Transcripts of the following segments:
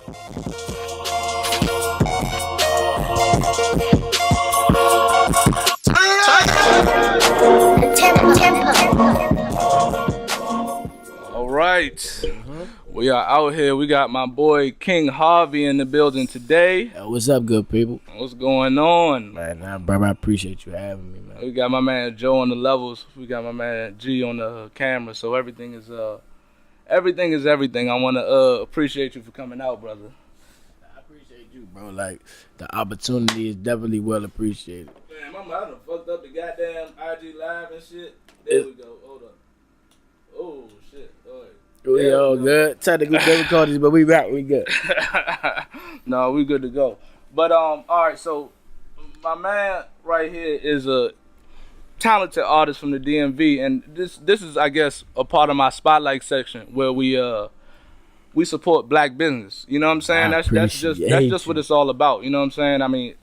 All right. We are out here. We got my boy King Harvey in the building today. What's up, good people? What's going on? Man, bro, I appreciate you having me, man. We got my man Joe on the levels. We got my man G on the camera. So everything is everything. I want to appreciate you for coming out, brother. I appreciate you, bro. Like, the opportunity is definitely well appreciated. Man, my mother fucked up the goddamn IG live and shit. There we go. Hold up. Oh shit. All right. We all good. Technical difficulties, but we good. No, we good to go. But all right, so my man right here is a talented artist from the DMV, and this is, I guess, a part of my spotlight section where we support black business. You know what I'm saying? That's just what it's all about. You know what I'm saying? I mean,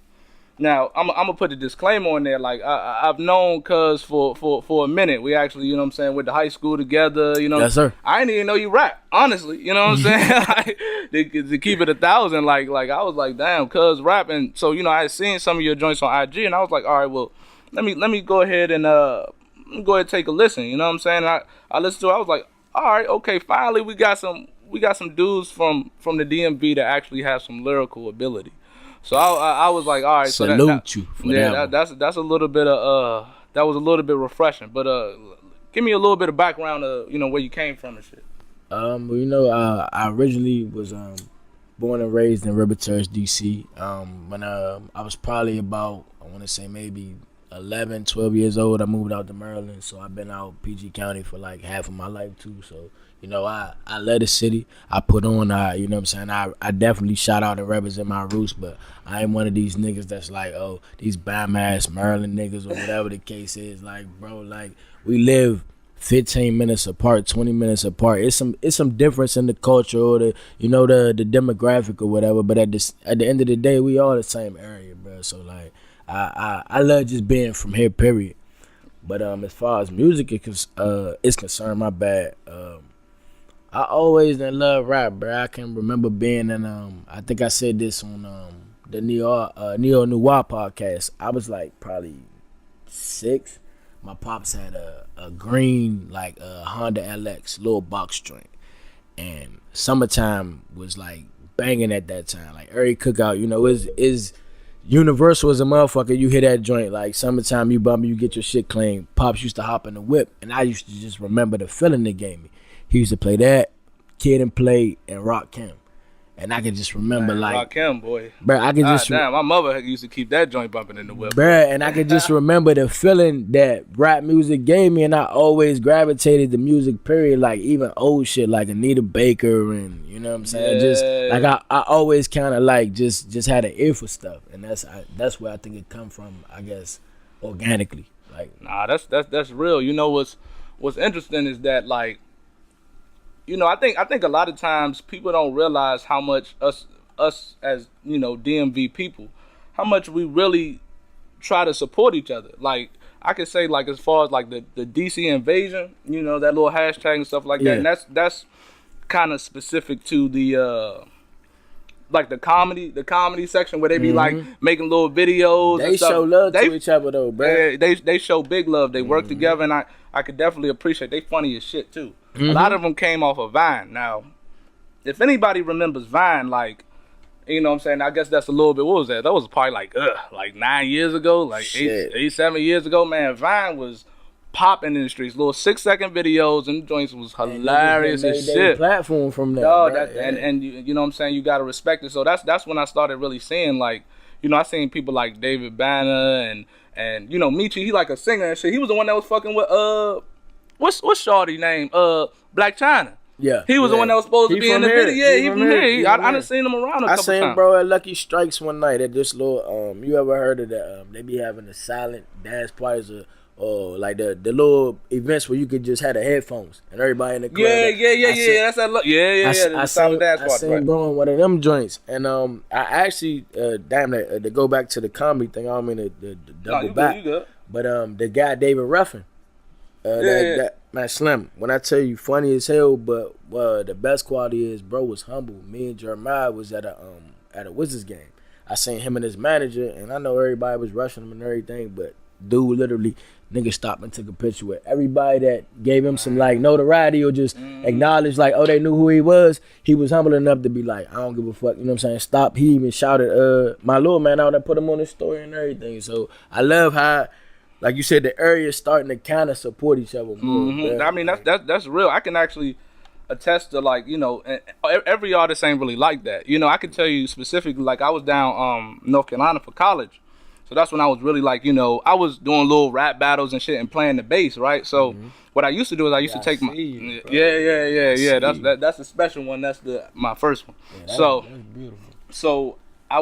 now I'm gonna put a disclaimer on there. Like I've known Cuz for a minute. We actually, you know what I'm saying, went to high school together. You know, yes, sir. I didn't even know you rap, honestly. You know what I'm saying? Like, to keep it 1,000, like I was like, damn, Cuz rap. And so, you know, I had seen some of your joints on IG, and I was like, all right, well, let me go ahead and take a listen. You know what I'm saying? And I listened to it. I was like, all right, okay, finally we got some dudes from the DMV that actually have some lyrical ability. So I was like, all right. Salute you for that. That's a little bit of that was a little bit refreshing. But give me a little bit of background of, you know, where you came from and shit. Well, you know, I originally was born and raised in River Terrace, DC. When I was probably about, I want to say maybe 11, 12 years old, I moved out to Maryland. So I've been out PG County for like half of my life too. So, you know, I love the city. I put on, you know what I'm saying? I definitely shout out and represent my roots, but I ain't one of these niggas that's like, oh, these bum-ass Maryland niggas or whatever the case is. Like, bro, like, we live 15 minutes apart, 20 minutes apart. It's some difference in the culture or the, you know, the demographic or whatever, but at the end of the day, we all the same area, bro. So, like, I love just being from here, period. But as far as music is concerned, my bad. I always done love rap, bro. I can remember being in I think I said this on the Neo Noir podcast. I was like probably 6. My pops had a green like Honda LX little box joint, and summertime was like banging at that time. Like every cookout, you know, is universal as a motherfucker. You hear that joint, like summertime, you bump, you get your shit clean. Pops used to hop in the whip, and I used to just remember the feeling they gave me. He used to play that, Kid and Play, and Rock Kim. And I could just remember, man, like... Rock Kim, boy. Bro, I could just... Damn, my mother used to keep that joint bumping in the whip. Bro, and I could just remember the feeling that rap music gave me, and I always gravitated to music, period. Like, even old shit, like Anita Baker, and, you know what I'm saying? Yeah. Just, like, I always kind of, like, just had an ear for stuff. And that's where I think it come from, I guess, organically. Like, nah, that's real. You know, what's interesting is that, like, you know, I think a lot of times people don't realize how much us as, you know, DMV people, how much we really try to support each other. Like, I could say, like, as far as like the DC invasion, you know, that little hashtag and stuff like that, and that's kind of specific to the like the comedy section where they be like making little videos. They and stuff. show love to each other though, bro. They show big love. They work together, and I could definitely appreciate. They funny as shit too. A lot of them came off of Vine. Now, if anybody remembers Vine, like, you know what I'm saying, I guess that's a little bit, what was that? That was probably like 9 years ago, like 7 years ago, man. Vine was popping in the streets. Little 6-second videos, and joints was hilarious as shit. Platform from that. Oh, and you know what I'm saying, you gotta respect it. So that's when I started really seeing, like, you know, I seen people like David Banner and you know, Michi, he like a singer and shit. He was the one that was fucking with what's Shorty name? Black China. Yeah. He was the one that was supposed to be in the video. Yeah, he from here. I done seen him around a couple times. I seen bro at Lucky Strikes one night at this little you ever heard of that? They be having the silent dance parties or like the little events where you could just have the headphones and everybody in the club. Yeah. That's that. The silent dance party. I seen bro in one of them joints, and I actually to go back to the comedy thing. I don't mean to double back. You good. But the guy David Ruffin. Man, Man, Slim, when I tell you funny as hell, but the best quality is bro was humble. Me and Jeremiah was at a Wizards game. I seen him and his manager, and I know everybody was rushing him and everything, but dude literally nigga stopped and took a picture with everybody that gave him some like notoriety or just acknowledged like, oh, they knew who he was. He was humble enough to be like, I don't give a fuck, you know what I'm saying? Stop. He even shouted my little man out and put him on his story and everything. So I love how, like you said, the area is starting to kind of support each other more. I mean, that's real. I can actually attest to, like, you know, every artist ain't really like that. You know, I can tell you specifically, like, I was down North Carolina for college. So that's when I was really like, you know, I was doing little rap battles and shit and playing the bass, right? So what I used to do is I used to take my That's a special one. That's my first one. Yeah, that's beautiful. So I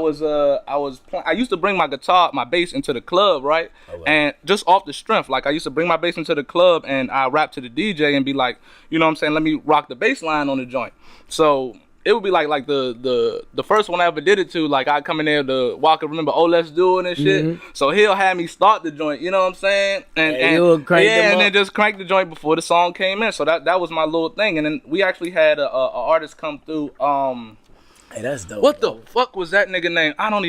used to bring my guitar, my bass into the club, right? Oh, wow. And just off the strength, like I used to bring my bass into the club and I rap to the DJ and be like, you know what I'm saying, let me rock the bass line on the joint. So it would be like the first one I ever did it to, like I come in there to Walker, remember, oh, let's do it and shit. So he'll have me start the joint, you know what I'm saying? And then just crank the joint before the song came in. So that was my little thing. And then we actually had a artist come through. Hey, that's dope. What the fuck was that nigga name? I don't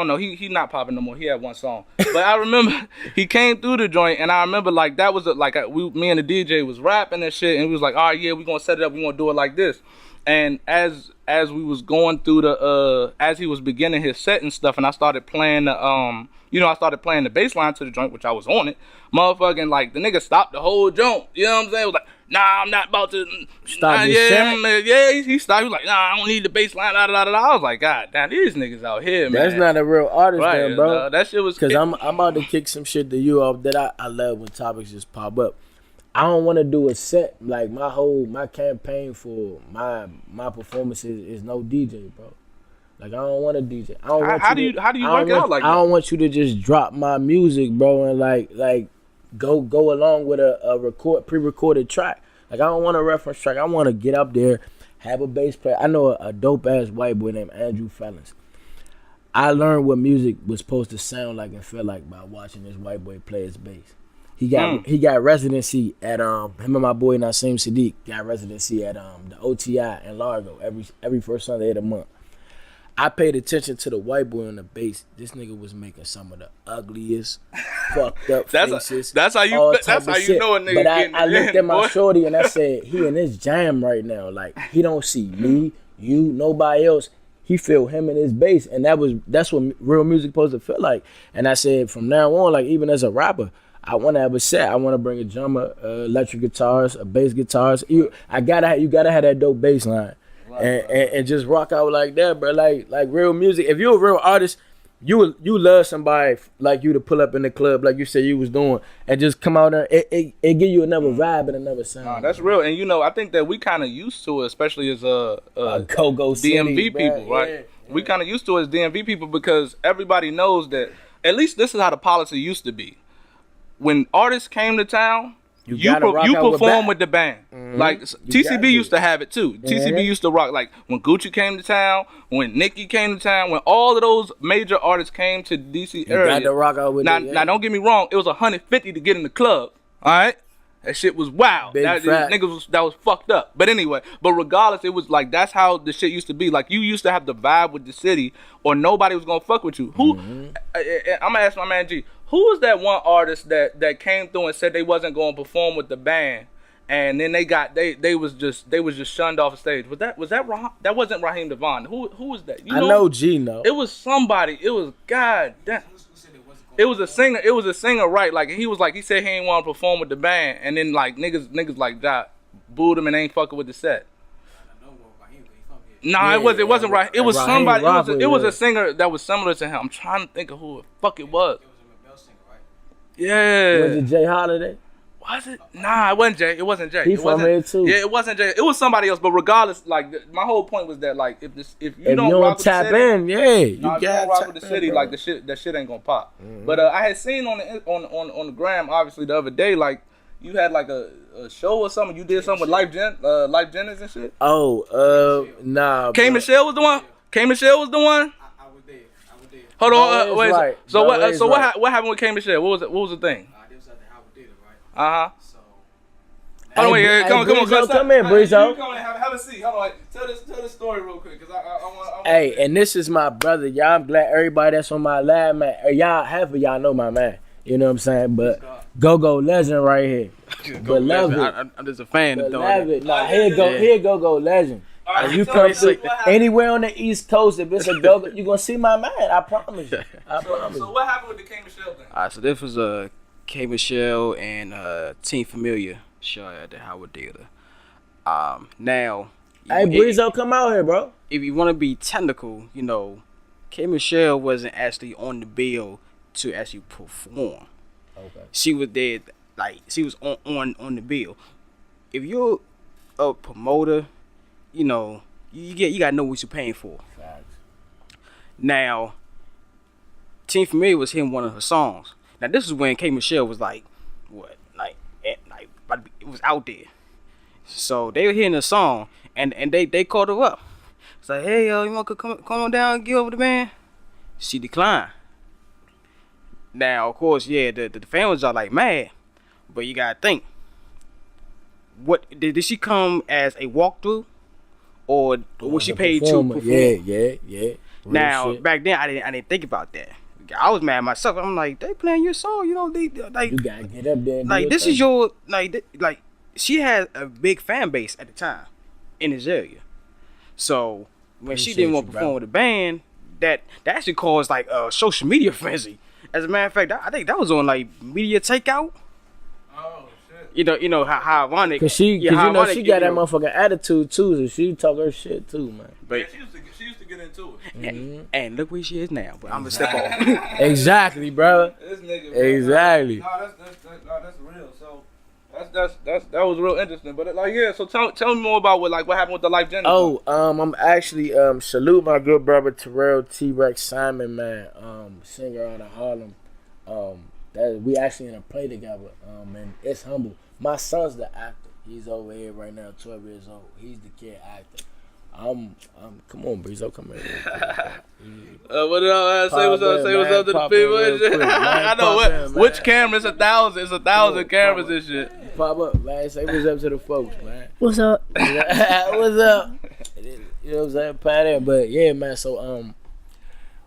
know. He not popping no more. He had one song. But I remember he came through the joint, and I remember like that was me and the DJ was rapping and shit, and we was like, all right, yeah, we gonna set it up. We gonna do it like this. And as we was going through as he was beginning his set and stuff, and I started playing the bass line to the joint, which I was on it. Motherfucking, like, the nigga stopped the whole joint. You know what I'm saying? It was like, nah, I'm not about to stop this set. Yeah, he stopped. He was like, nah, I don't need the bass line. I was like, God damn, these niggas out here, man. That's not a real artist, right, then, bro. No, that shit was. Because I'm about to kick some shit to you off that I love when topics just pop up. I don't want to do a set, like my campaign for my performances is no DJ, bro. Like, I don't want to DJ. How do you work it out like that? I don't want you to just drop my music, bro, and like go along with a pre-recorded track. Like, I don't want a reference track. I want to get up there, have a bass player. I know a dope ass white boy named Andrew Fellins. I learned what music was supposed to sound like and feel like by watching this white boy play his bass. He got residency at him and my boy Nasim Sadiq got residency at the OTI in Largo every first Sunday of the month. I paid attention to the white boy on the bass. This nigga was making some of the ugliest, fucked up faces. That's how you know a nigga. But I looked at my shorty and I said, he in his jam right now. Like, he don't see me, you, nobody else. He feel him and his bass, and that's what real music supposed to feel like. And I said, from now on, like, even as a rapper, I want to have a set. I want to bring a drummer, electric guitars, bass guitars. You gotta have that dope bass line, and just rock out like that, bro. Like real music. If you're a real artist, you love somebody like you to pull up in the club, like you said you was doing, and just come out there. It give you another vibe and another sound. Nah, that's real. And you know, I think that we kind of used to it, especially as Go-Go DMV City, people, bro. right? Yeah. We kind of used to it as DMV people because everybody knows that. At least this is how the policy used to be. When artists came to town, you perform with the band. Like TCB used to have it too. TCB used to rock. Like when Gucci came to town, when Nicki came to town, when all of those major artists came to DC area. You got to rock out with it. Now don't get me wrong, it was $150 to get in the club. All right, that shit was wild. That was fucked up. But anyway, regardless, it was like that's how the shit used to be. Like you used to have to vibe with the city, or nobody was gonna fuck with you. I'm gonna ask my man G. Who was that one artist that came through and said they wasn't going to perform with the band, and then they was just shunned off the stage? That wasn't Raheem Devon. Who was that? I know Gino. It was somebody. It was God damn. It was a singer. It was a singer, right? Like he said he ain't want to perform with the band, and then like niggas like that booed him and ain't fucking with the set. Nah, it wasn't right. It was somebody. It was a singer that was similar to him. I'm trying to think of who the fuck it was. Yeah. Was it Jay Holiday? Was it? Nah, it wasn't Jay. It wasn't Jay. He from here too. Yeah, it wasn't Jay. It was somebody else. But regardless, like my whole point was that like if you don't rock with the city, you don't rock with the city, like that shit ain't gonna pop. But I had seen on the gram obviously the other day, like you had like a show or something. You did something with Life Jennings and shit. Oh, nah. K Michelle was the one. K Michelle was the one. Hold on, wait. Right. So what happened with K Michelle? What was the thing? They was at the Howard Theater, right? Uh huh. So Hold on, wait, come on, come in, Breezo. Come on, have a seat. Hold on, tell this story real quick, cause I want. Hey, and this is my brother, y'all. I'm glad everybody that's on my lab, man. Y'all, half of y'all know my man. You know what I'm saying? But go legend right here. But love it. I'm just a fan of love it. Nah, here go legend. Right, you come through anywhere on the East Coast, if it's a go, you gonna see my man. I promise you. So what happened with the K Michelle thing? Alright, so this was K Michelle and Team Familiar show at the Howard Theater. Now, hey Breezo, come out here, bro. If you want to be technical, K Michelle wasn't actually on the bill to actually perform. Okay. She was there, like she was on the bill. If you're a promoter, you gotta know what you're paying for. Facts. Now, Team Familiar was hitting one of her songs. Now this is when K Michelle was like, it was out there. So they were hearing the song, and they called her up. It's like, hey yo, you want to come on down and get over the band? She declined. Now, of course, yeah, the fans are like mad, but you gotta think. What did she come as a walkthrough, or was she paid to perform? Yeah. Now, back then, I didn't think about that. I was mad myself. I'm like, they playing your song, they like. You gotta get up there. Like this is your like she had a big fan base at the time in this area, so when she didn't want to perform with the band, that actually caused like a social media frenzy. As a matter of fact, I think that was on like Media Takeout. Oh shit. You know how ironic. Cause she got that motherfucking attitude too, so she talk her shit too, man. But yeah, she used to get into it. And look where she is now. But I'm gonna step off. Exactly, bro. This nigga. Bro, exactly. No, that's real. So that was real interesting. But like, yeah. So tell me more about what happened with the Life Jennings. Oh, I'm actually salute my good brother Terrell T-Rex Simon, man. Singer out of Harlem. That we actually in a play together. And it's humble. My son's the actor. He's over here right now, 12 years old. He's the kid actor. Come on, Breezo, come here. What did I say? What's up to the people? I know which camera? It's 1,000. It's 1,000 cameras and shit. Pop up, man. Say what's up to the folks, man. What's up? What's up? You know what I'm saying? Pat in. But yeah, man. So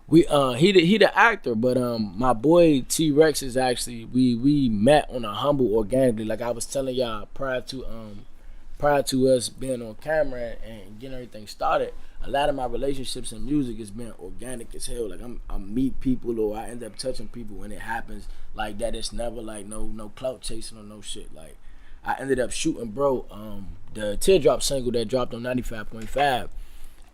he the actor, but my boy T Rex is actually we met on a humble organically. Like I was telling y'all prior to us being on camera and getting everything started, a lot of my relationships in music has been organic as hell. Like I meet people or I end up touching people when it happens like that. It's never like no clout chasing or no shit. Like I ended up shooting bro the Teardrop single that dropped on 95.5,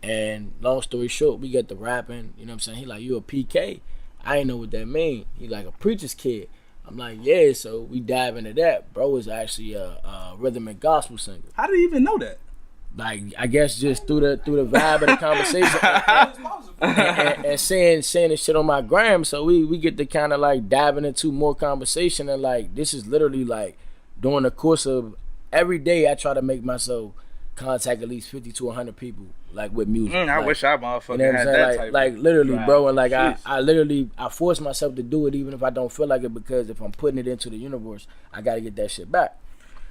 and long story short, we got the rapping. You know what I'm saying? He like, you a PK? I ain't know what that mean. He like a preacher's kid. I'm like, yeah, so we dive into that. Bro is actually a rhythm and gospel singer. How did he even know that? Like, I guess just through the vibe of the conversation and saying this shit on my gram, so we get to kind of like diving into more conversation, and like this is literally like during the course of every day I try to make myself contact at least 50 to 100 people like with music. I wish I motherfucking had that type. Like literally, drive. Bro, and like I force myself to do it even if I don't feel like it, because if I'm putting it into the universe, I gotta get that shit back.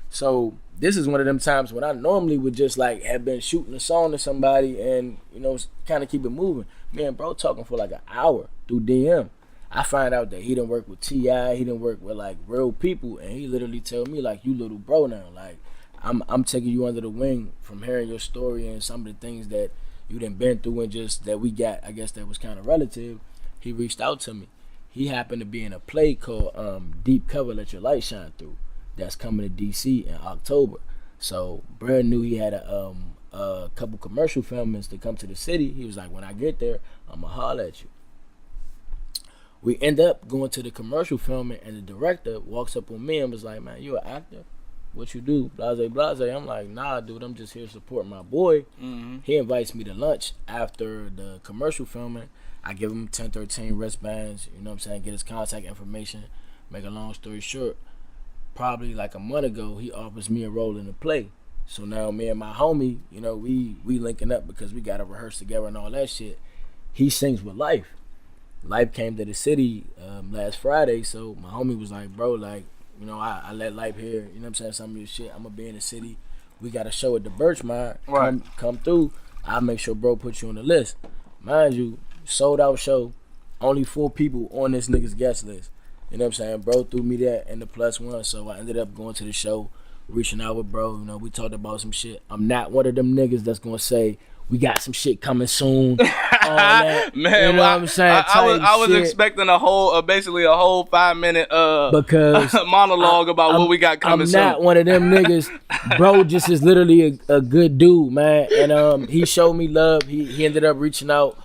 So this is one of them times when I normally would just like have been shooting a song to somebody and kind of keep it moving. Man, bro, talking for like an hour through DM. I find out that he didn't work with T.I., he didn't work with like real people, and he literally tell me like, you little bro now, like I'm taking you under the wing from hearing your story and some of the things that you done been through, and just that we got, I guess that was kind of relative. He reached out to me. He happened to be in a play called Deep Cover, Let Your Light Shine Through, that's coming to DC in October. So Brad knew he had a couple commercial filmings to come to the city. He was like, when I get there, I'ma holler at you. We end up going to the commercial filming, and the director walks up on me and was like, man, you an actor? What you do? Blase, blase. I'm like, nah, dude, I'm just here to support my boy. Mm-hmm. He invites me to lunch after the commercial filming. I give him 1013 wristbands, you know what I'm saying, get his contact information. Make a long story short, probably like a month ago, he offers me a role in the play. So now me and my homie, we linking up because we got to rehearse together and all that shit. He sings with Life. Life came to the city last Friday, so my homie was like, bro, like, I let life hear, you know what I'm saying, some of your shit. I'm gonna be in the city. We got a show at the Birchmire. Right. Come through. I'll make sure bro put you on the list. Mind you, sold out show. Only 4 people on this nigga's guest list. You know what I'm saying? Bro threw me that and the +1, so I ended up going to the show, reaching out with bro. We talked about some shit. I'm not one of them niggas that's gonna say, we got some shit coming soon. All that. Man, you know what I'm saying? I was expecting basically a whole 5-minute because monologue about what we got coming soon. I'm not one of them niggas. Bro just is literally a good dude, man. And he showed me love. He ended up reaching out.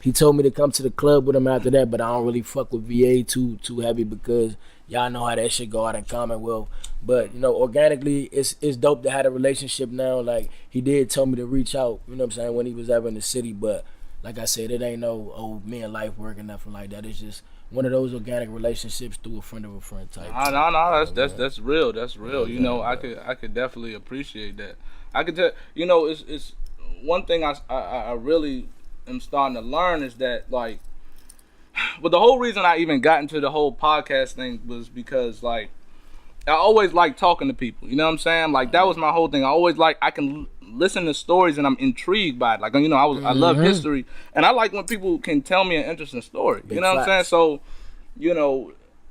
He told me to come to the club with him after that, but I don't really fuck with VA too heavy because y'all know how that shit go out in Commonwealth. But organically, it's dope to have a relationship now. Like, he did tell me to reach out, you know what I'm saying, when he was ever in the city. But like I said, it ain't no me and life work or nothing like that. It's just one of those organic relationships through a friend of a friend type. No, that's real. That's real. I could definitely appreciate that. I could tell. It's one thing I really am starting to learn is that, like, but the whole reason I even got into the whole podcast thing was because, like, I always like talking to people. You know what I'm saying? Like, that was my whole thing. I can listen to stories and I'm intrigued by it. Like, I love history, and I like when people can tell me an interesting story. You know what I'm saying? So,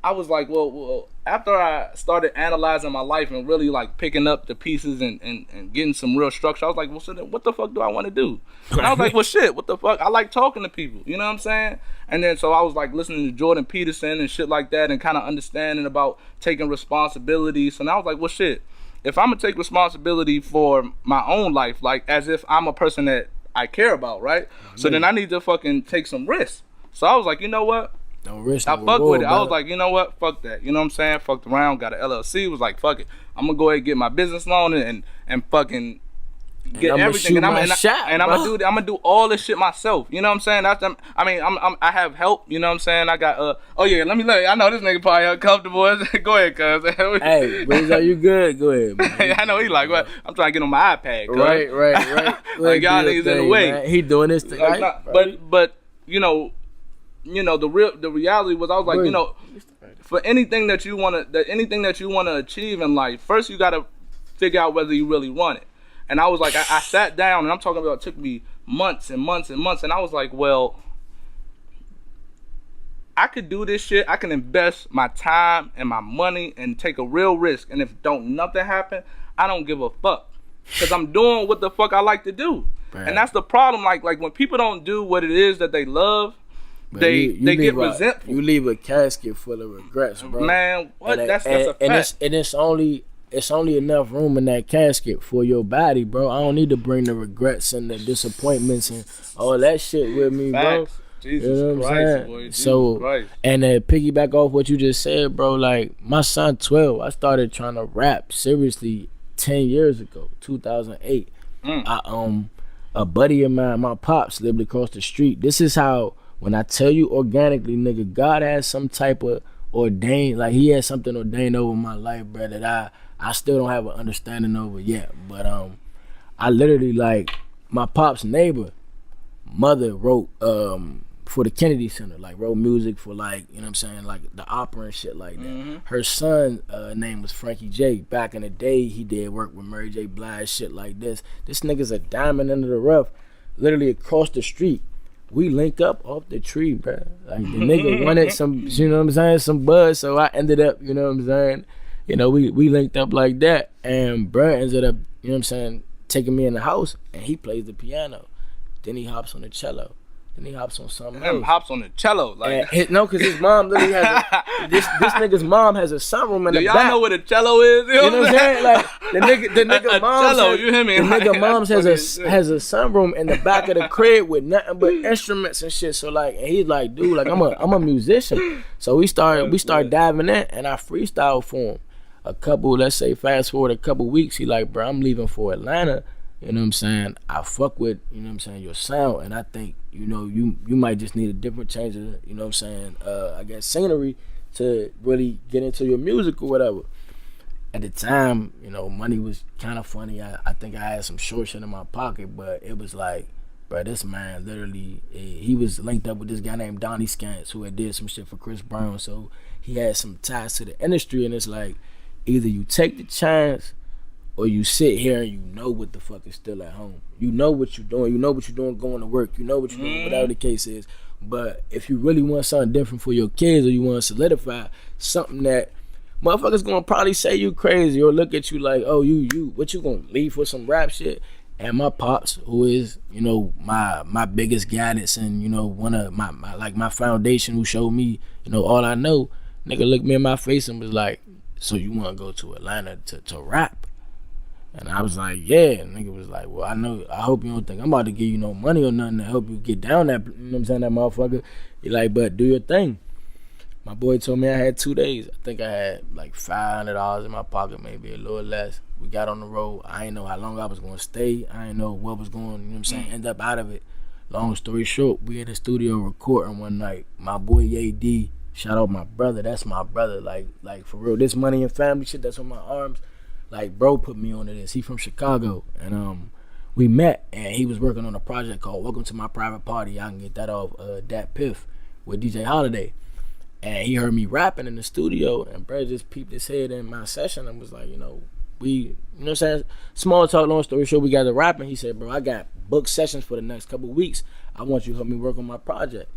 I was like, well, after I started analyzing my life and really like picking up the pieces and getting some real structure, I was like, well, so then what the fuck do I want to do? And I was like, well, shit, what the fuck? I like talking to people, you know what I'm saying? And then so I was like listening to Jordan Peterson and shit like that and kind of understanding about taking responsibility. So now I was like, well, shit, if I'm gonna take responsibility for my own life, like as if I'm a person that I care about, right? So then I need to fucking take some risks. So I was like, you know what? No risk, I fuck with it. I was like, you know what? Fuck that. You know what I'm saying? Fucked around, got an LLC. Was like, fuck it. I'm gonna go ahead and get my business loan and fucking get everything. And I'm gonna do all this shit myself. You know what I'm saying? I have help. You know what I'm saying? I got oh yeah. Let me I know this nigga probably uncomfortable. Go ahead, cuz. Hey, Rizzo, you good? Go ahead, man. I know he like, what? I'm trying to get on my iPad. Cuz. Right. Like, y'all niggas in the way. Man. He doing this thing. Like, right? But the reality was, I was like, for anything that you wanna achieve in life, first you gotta figure out whether you really want it. And I was like, I sat down, and I'm talking about, it took me months and months and months, and I was like, well, I could do this shit. I can invest my time and my money and take a real risk. And if nothing happen, I don't give a fuck, because I'm doing what the fuck I like to do. Man. And that's the problem. Like when people don't do what it is that they love, man, they get resentful. You leave a casket full of regrets, bro. Man, what? That's a fact. And it's only enough room in that casket for your body, bro. I don't need to bring the regrets and the disappointments and all that shit with me, bro. Jesus, you know what I'm saying? Boy, Jesus so, Christ. And to piggyback off what you just said, bro, like, my son 12, I started trying to rap seriously 10 years ago, 2008. A buddy of mine, my pops, lived across the street. This is how, when I tell you organically, nigga, God has some type of ordained, like, he has something ordained over my life, bro, that I still don't have an understanding over yet. But I literally, like, my pop's neighbor mother wrote for the Kennedy Center, like, wrote music for, like, you know what I'm saying, like the opera and shit like that. Mm-hmm. Her son name was Frankie J. Back in the day, he did work with Mary J. Blige, shit like this. This nigga's a diamond under the rough, literally across the street. We link up off the tree, bro. Like, the nigga wanted some, you know what I'm saying, some buzz, so I ended up, you know what I'm saying, we linked up like that, and bro ended up, you know what I'm saying, taking me in the house, and he plays the piano. Then he hops on the cello. Then he hops on something else. Hops on the cello, like no, because his mom literally has this nigga's mom has a sunroom in the back. Do y'all know what a cello is? You know what I'm saying? Like, the nigga mom's cello, you hear me? The nigga mom's has a sunroom in the back of the crib with nothing but instruments and shit. So, like, and he's like, dude, like, I'm a musician. So we start diving in, and I freestyle for him. Let's say fast forward a couple weeks, he like, bro, I'm leaving for Atlanta. You know what I'm saying? I fuck with, you know what I'm saying, your sound, and I think, you might just need a different change of, you know what I'm saying, I guess scenery to really get into your music or whatever. At the time, money was kind of funny. I think I had some short shit in my pocket, but it was like, Bro, this man literally, he was linked up with this guy named Donnie Scantz who had did some shit for Chris Brown. So he had some ties to the industry, and it's like, either you take the chance or you sit here and you know what the fuck is still at home. You know what you're doing. You know what you're doing going to work. You know what you're doing, whatever the case is. But if you really want something different for your kids, or you want to solidify something that motherfuckers gonna probably say you crazy or look at you like, oh, you, what you gonna leave for some rap shit? And my pops, who is, you know, my biggest guidance and, you know, one of my foundation, who showed me, you know, all I know, nigga looked me in my face and was like, so you wanna go to Atlanta to rap? And I was like, yeah. And nigga was like, well, I hope you don't think I'm about to give you no money or nothing to help you get down that, you know what I'm saying, that motherfucker. He like, but do your thing. My boy told me I had 2 days. I think I had like $500 in my pocket, maybe a little less. We got on the road. I didn't know how long I was going to stay. I didn't know what was going, you know what I'm saying, end up out of it. Long story short, we in the studio recording one night. My boy AD, shout out my brother. That's my brother. Like for real, this money and family shit that's on my arms. Like, bro put me onto this. He from Chicago. And we met, and he was working on a project called Welcome to My Private Party. I can get that off Dat Piff with DJ Holiday. And he heard me rapping in the studio, and bro just peeped his head in my session and was like, you know what I'm saying? Small talk, long story short, we got to rapping. He said, bro, I got booked sessions for the next couple of weeks. I want you to help me work on my project.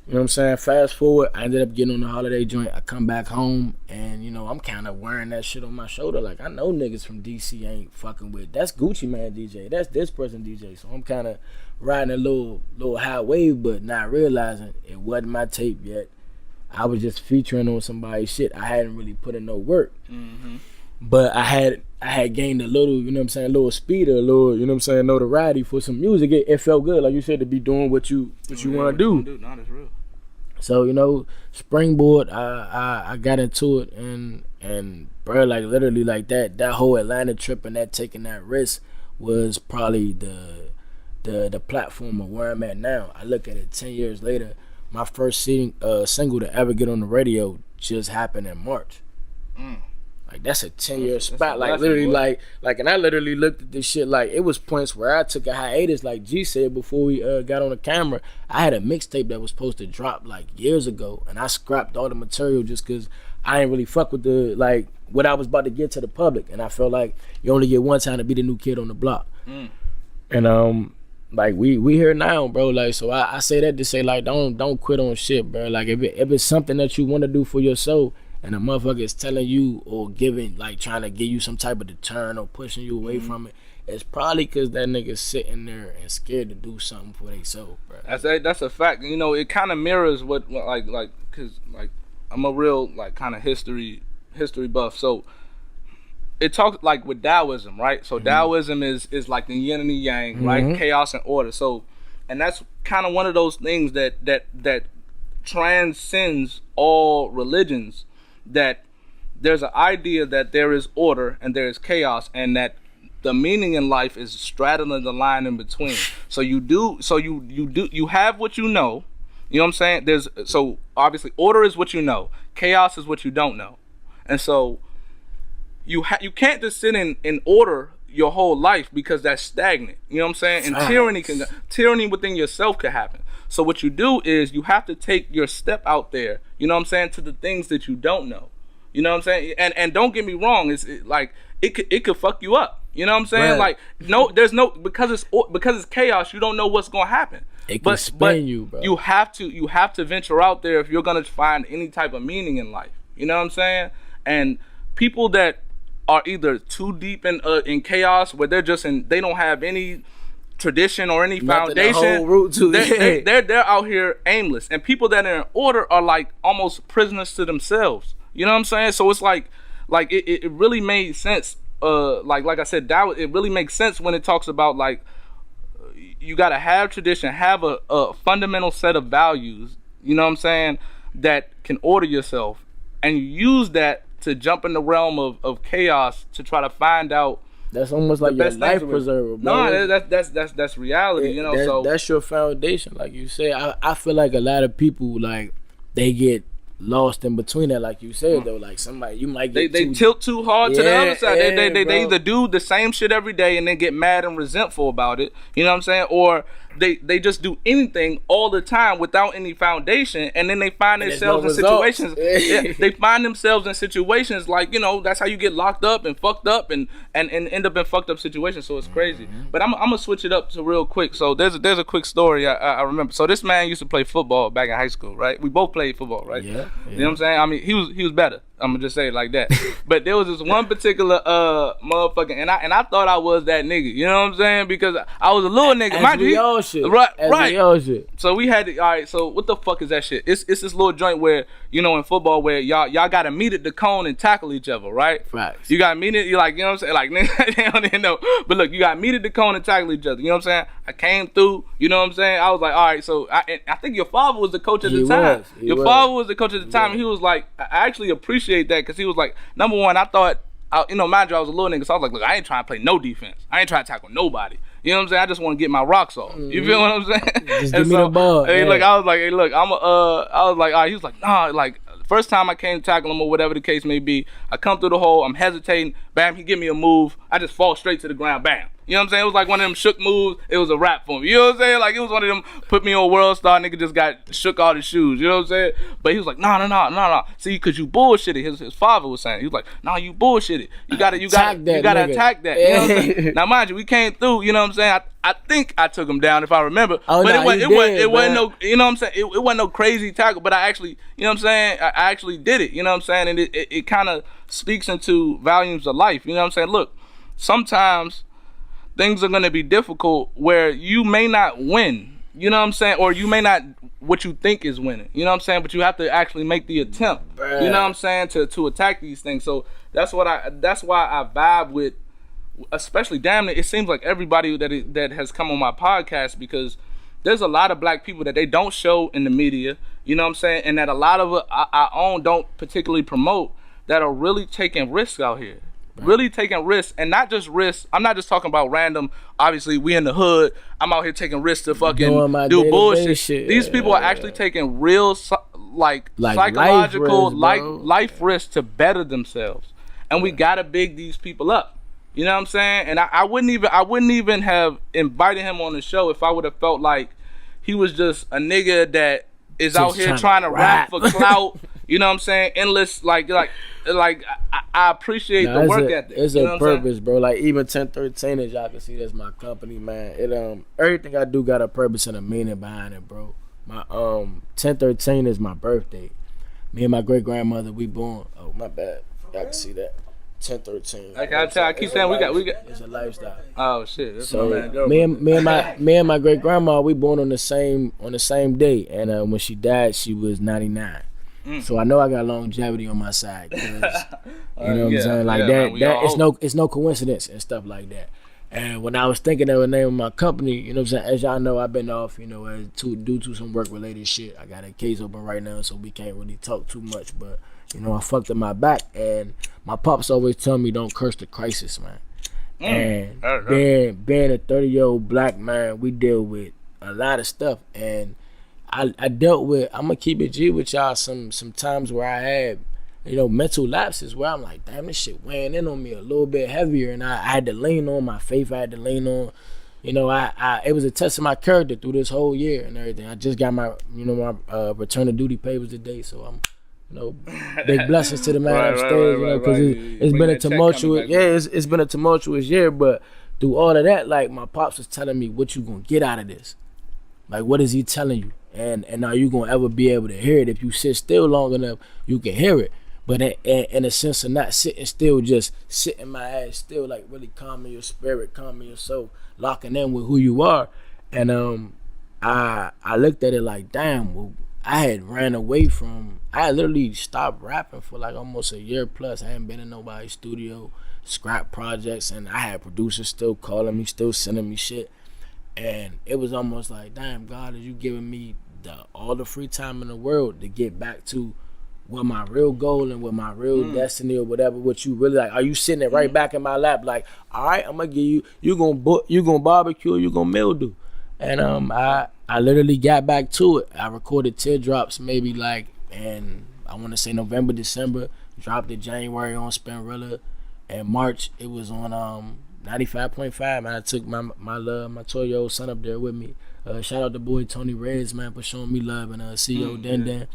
You know what I'm saying? Fast forward, I ended up getting on the Holiday joint. I come back home, and, you know, I'm kind of wearing that shit on my shoulder. Like, I know niggas from DC ain't fucking with, that's Gucci Man DJ. That's this person DJ. So I'm kind of riding a little high wave, but not realizing it wasn't my tape yet. I was just featuring on somebody's shit. I hadn't really put in no work. Mm-hmm. But I had gained a little, you know what I'm saying, a little speed, a little, you know what I'm saying, notoriety for some music. It felt good, like you said, to be doing what you want to do. No, that's real. So, you know, springboard, I got into it, and bro, like literally like that whole Atlanta trip and that taking that risk was probably the platform of where I'm at now. I look at it 10 years later, my first single to ever get on the radio just happened in March. Like, that's a 10-year spot. Like, literally, like, and I literally looked at this shit like, it was points where I took a hiatus, like G said before we got on the camera. I had a mixtape that was supposed to drop, like, years ago, and I scrapped all the material just because I ain't really fuck with the, what I was about to get to the public, and I felt like you only get one time to be the new kid on the block. And, like, we here now, bro. Like, so I say that to say, like, don't quit on shit, bro. Like, if it's something that you want to do for your soul, and a motherfucker is telling you or giving, like, trying to give you some type of deterrent or pushing you away from it, it's probably because that nigga's sitting there and scared to do something for themselves, bro. That's a fact. You know, it kind of mirrors what because I'm a real, like, kind of history buff. So it talks, like, with Taoism, right? So Taoism is like the yin and the yang, right? Chaos and order. So, and that's kind of one of those things that transcends all religions. That there's an idea that there is order and there is chaos, and that the meaning in life is straddling the line in between. So you have what you know. You know what I'm saying? So obviously order is what you know, chaos is what you don't know, and so you can't just sit in order your whole life, because that's stagnant. You know what I'm saying? And tyranny within yourself could happen. So what you do is you have to take your step out there, you know what I'm saying, to the things that you don't know. You know what I'm saying? And don't get me wrong, it could fuck you up. You know what I'm saying? Right. Like, because it's chaos, you don't know what's gonna happen. It can spin you, bro. You have to venture out there if you're gonna find any type of meaning in life. You know what I'm saying? And people that are either too deep in chaos, where they don't have any tradition or any foundation, they're out here aimless. And people that are in order are like almost prisoners to themselves. You know what I'm saying? So it's like it really made sense. Like I said, it really makes sense when it talks about, like, you gotta have tradition, have a fundamental set of values, you know what I'm saying, that can order yourself, and you use that to jump in the realm of chaos to try to find out. That's almost like your life preserver, bro. No, that's reality, you know. That's your foundation, like you say. I feel like a lot of people, like, they get lost in between that, like you said though. Like somebody, you might get they tilt too hard to the other side. Yeah, They either do the same shit every day and then get mad and resentful about it. You know what I'm saying? Or they just do anything all the time without any foundation, and then they find themselves in situations. They find themselves in situations like, you know, that's how you get locked up and fucked up and end up in fucked up situations. So it's crazy. But I'm gonna switch it up to real quick. So there's a quick story I remember. So this man used to play football back in high school, right? We both played football, right? Yeah. You know what I'm saying? I mean, he was better. I'm gonna just say it like that. But there was this one particular motherfucker, and I thought I was that nigga. You know what I'm saying? Because I was a little nigga. As we all should. Right. We all should. So we had all right. So what the fuck is that shit? It's this little joint where, you know, in football where y'all gotta meet at the cone and tackle each other, right? Facts. You gotta meet it. You like, you know what I'm saying? Like nigga, they don't even know. But look, you gotta meet at the cone and tackle each other. You know what I'm saying? I came through. You know what I'm saying? I was like, all right. So I think your father was the coach at the time. Your father was the coach at the time. And he was like, I actually appreciate that because he was like, number one, I thought, you know, mind you, I was a little nigga, so I was like, look, I ain't trying to play no defense. I ain't trying to tackle nobody. You know what I'm saying? I just want to get my rocks off. You feel what I'm saying? Just give me the ball. Hey, look, I was like, hey, look, I was like, all right. He was like, nah, like, first time I came to tackle him or whatever the case may be, I come through the hole, I'm hesitating, bam, he give me a move, I just fall straight to the ground, bam. You know what I'm saying? It was like one of them shook moves. It was a rap for me. You know what I'm saying? Like, it was one of them put me on World Star, nigga just got shook all his shoes. You know what I'm saying? But he was like, nah. See, because you bullshitted. His father was saying. He was like, nah, you bullshitted. You gotta attack that. You know what I'm saying? Now, mind you, we came through. You know what I'm saying? I think I took him down if I remember. Oh, but no, it wasn't no, you know what I'm saying? It wasn't no crazy tackle, but I actually, you know what I'm saying? I actually did it. You know what I'm saying? And it kind of speaks into volumes of life. You know what I'm saying? Look, sometimes things are going to be difficult where you may not win, you know what I'm saying? Or you may not what you think is winning, you know what I'm saying? But you have to actually make the attempt, Bruh. you know what I'm saying, to attack these things. So that's why I vibe with, especially damn it seems like everybody that has come on my podcast, because there's a lot of black people that they don't show in the media, you know what I'm saying? And that a lot of our own don't particularly promote, that are really taking risks out here. Really taking risks, and not just risks. I'm not just talking about random. Obviously, we in the hood. I'm out here taking risks to fucking do bullshit. Shit. These people are actually taking real, like psychological life risks to better themselves, and we gotta big these people up. You know what I'm saying? And I wouldn't even have invited him on the show if I would have felt like he was just a nigga that is out here trying to rap for clout. You know what I'm saying? Endless, like I appreciate the work ethic. It's a purpose, bro. Like even 1013, as y'all can see, that's my company, man. It everything I do got a purpose and a meaning behind it, bro. My 1013 is my birthday. Me and my great grandmother, we born. Oh my bad, y'all can see that. 1013. I keep saying we got. It's a lifestyle. Oh shit! That's so my man, me and my great grandma, we born on the same day, and when she died, she was 99. So I know I got longevity on my side, 'cause, you know what I'm saying, like that. It's no coincidence and stuff like that. And when I was thinking of the name of my company, you know what I'm saying, as y'all know, I've been off, you know, due to some work related shit. I got a case open right now, so we can't really talk too much. But you know, I fucked up my back, and my pops always tell me don't curse the crisis, man. And being a 30-year-old black man, we deal with a lot of stuff, and I dealt with, I'm gonna keep it G with y'all, some times where I had, you know, mental lapses where I'm like, damn, this shit weighing in on me a little bit heavier, and I had to lean on my faith. I had to lean on, you know, it was a test of my character through this whole year and everything. I just got my, you know, my return of duty papers today, so I'm, you know, big blessings to the man upstairs, you know, because it's been a tumultuous, it's been a tumultuous year, but through all of that, like, my pops was telling me, what you gonna get out of this? Like, what is he telling you? And are you gonna ever be able to hear it? If you sit still long enough, you can hear it. But in a sense of not sitting still, just sitting my ass still, like really calming your spirit, calming your soul, locking in with who you are. And I looked at it like, damn, well, I had ran away from, I had literally stopped rapping for like almost a year plus. I hadn't been in nobody's studio, scrap projects, and I had producers still calling me, still sending me shit. And it was almost like, damn, God, are you giving me all the free time in the world to get back to what my real goal and what my real destiny or whatever, what you really like? Are you sitting it right back in my lap like, all right, I'm gonna give you gonna barbecue, you gonna mildew? And I literally got back to it. I recorded Teardrops maybe like, and I want to say November, December. Dropped it January on Spinrilla. And March it was on 95.5. And I took my 12-year-old son up there with me. Shout out to boy Tony Reds, man, for showing me love, and CEO Den.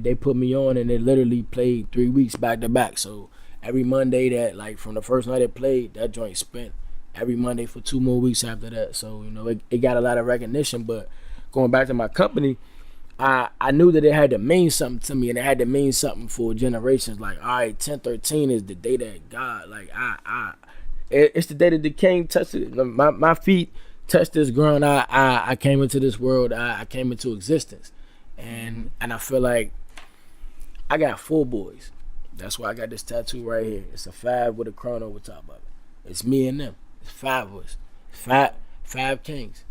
They put me on, and they literally played 3 weeks back to back. So every Monday that, like, from the first night it played, that joint spent every Monday for 2 more weeks after that. So, you know, it got a lot of recognition. But going back to my company, I knew that it had to mean something to me, and it had to mean something for generations. Like, all right, 1013 is the day that God, like, it's the day that the king touched it. My feet touched this ground. I came into this world. I came into existence. And I feel like I got 4 boys. That's why I got this tattoo right here. It's a 5 with a crown over top of it. It's me and them. It's 5 of us. 5 kings.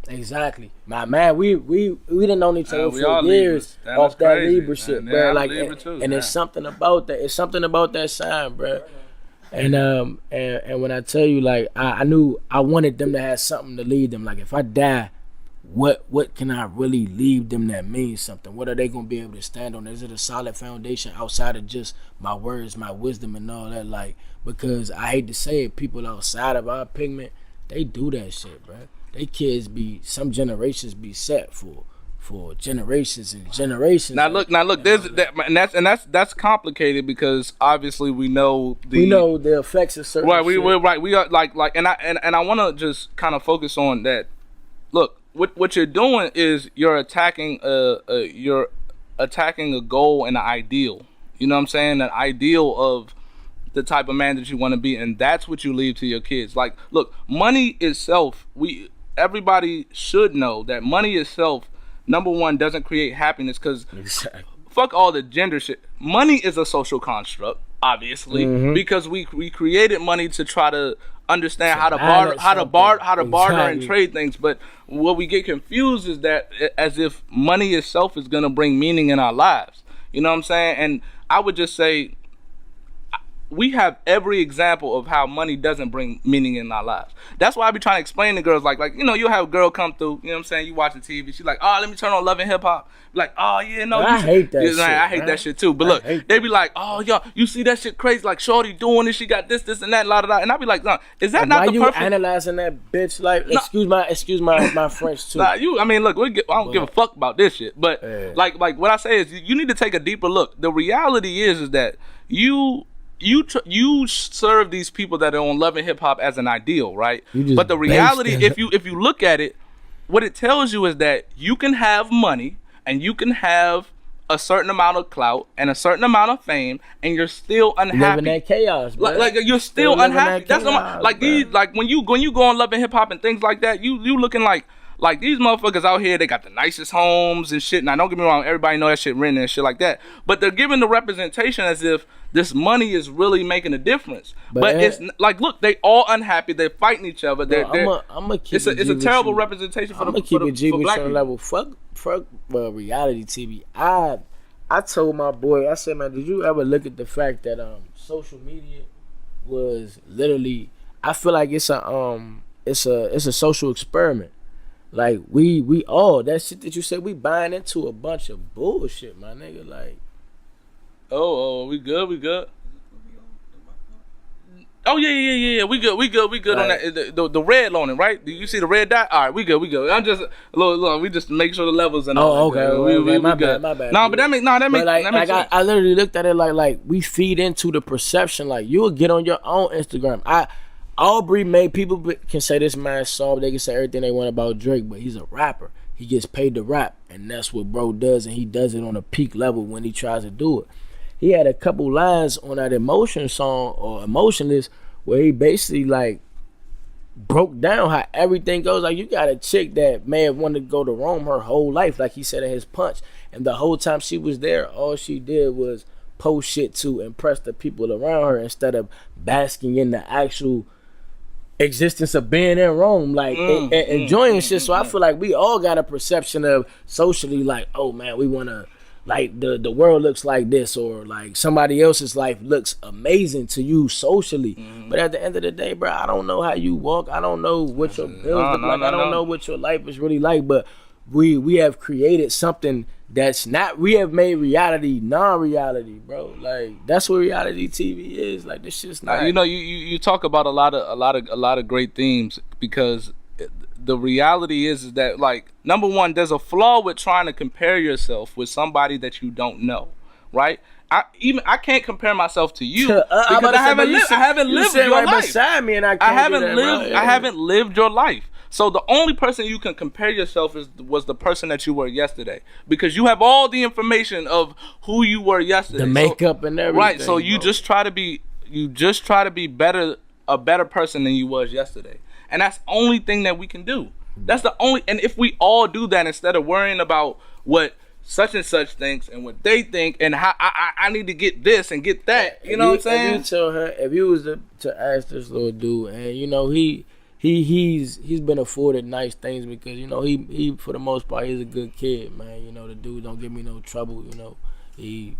Exactly. My man, we didn't know each other for years off that Libra shit, bro. Like, and it's something about that. It's something about that sign, bro. And when I tell you, like, I knew I wanted them to have something to lead them. Like, if I die, what can I really leave them that means something? What are they gonna be able to stand on? Is it a solid foundation outside of just my words, my wisdom, and all that? Like, because I hate to say it, people outside of our pigment, they do that shit, bro. They kids some generations be set for generations and generations. Now look, there's that, and that's complicated because obviously we know the effects of certain right. Shit. We are like and I want to just kind of focus on that. Look, what you're doing is you're attacking a goal and an ideal. You know what I'm saying? An ideal of the type of man that you want to be, and that's what you leave to your kids. Like, look, money itself, everybody should know that money itself, number one, doesn't create happiness, because fuck all the gender shit. Money is a social construct, obviously, because we created money to try to understand how to barter and trade things. But what we get confused is that as if money itself is gonna bring meaning in our lives. You know what I'm saying? And I would just say, we have every example of how money doesn't bring meaning in our lives. That's why I be trying to explain to girls, like, you know, you'll have a girl come through, you know what I'm saying, you watching TV, she's like, oh, let me turn on Love and Hip Hop. Like, oh, yeah, no. I hate that shit. I hate that shit too. But look, they be like, oh, yo, you see that shit crazy, like, shorty doing this, she got this, and that, la, da, da. And I be like, no, is that not the perfect? Why you analyzing that bitch? Like, excuse my French too. Nah, I mean, look, I don't give a fuck about this shit. But, like, what I say is, you need to take a deeper look. The reality is that you serve these people that are on Love and Hip Hop as an ideal, right? But the reality, if you look at it, what it tells you is that you can have money and you can have a certain amount of clout and a certain amount of fame, and you're still unhappy. Living that chaos, bro. Like you're still unhappy. That's like when you go on Love and Hip Hop and things like that, you looking like these motherfuckers out here, they got the nicest homes and shit. Now, don't get me wrong, everybody know that shit renting and shit like that. But they're giving the representation as if this money is really making a difference. But it's like, look, they all unhappy. They're fighting each other. It's a terrible representation for black people. Level. Fuck reality TV. I told my boy, I said, man, did you ever look at the fact that social media was literally, I feel like it's a social experiment. Like, we all, that shit that you said, we buying into a bunch of bullshit, my nigga. Like, we good. Oh yeah. We good on that. The red on it, right? Do you see the red dot? All right, we good. I'm just look. We just make sure the levels and all. Okay. My bad. No, but that makes sense. I literally looked at it like we feed into the perception. Like, you'll get on your own Instagram. Aubrey made people can say this man soft. They can say everything they want about Drake, but he's a rapper. He gets paid to rap, and that's what bro does, and he does it on a peak level when he tries to do it. He had a couple lines on that Emotion song or Emotionless where he basically like broke down how everything goes. Like, you got a chick that may have wanted to go to Rome her whole life, like he said in his punch, and the whole time she was there, all she did was post shit to impress the people around her instead of basking in the actual existence of being in Rome, like enjoying shit. So I feel like we all got a perception of socially, like, oh man, we want to, like, the world looks like this, or like somebody else's life looks amazing to you socially. But at the end of the day, bro, I don't know how you walk. I don't know what your bills look like. I don't know what your life is really like. But we have created something that's not. We have made reality non-reality, bro. Like that's what reality TV is. Like this shit's not. You know, you talk about a lot of great themes because the reality is that, like, number one, there's a flaw with trying to compare yourself with somebody that you don't know, right? I can't compare myself to you because I haven't lived your right life. Beside me, and I haven't lived your life. So the only person you can compare yourself was the person that you were yesterday, because you have all the information of who you were yesterday, the makeup and everything. Right. So you just try to be a better person than you was yesterday, and that's the only thing that we can do. That's the only. And if we all do that instead of worrying about what such and such thinks and what they think and how I need to get this and get that, you know what I'm saying? If you tell her, if you was to ask this little dude, and you know he's been afforded nice things because you know he for the most part he's a good kid, man. You know, the dude don't give me no trouble. You know, he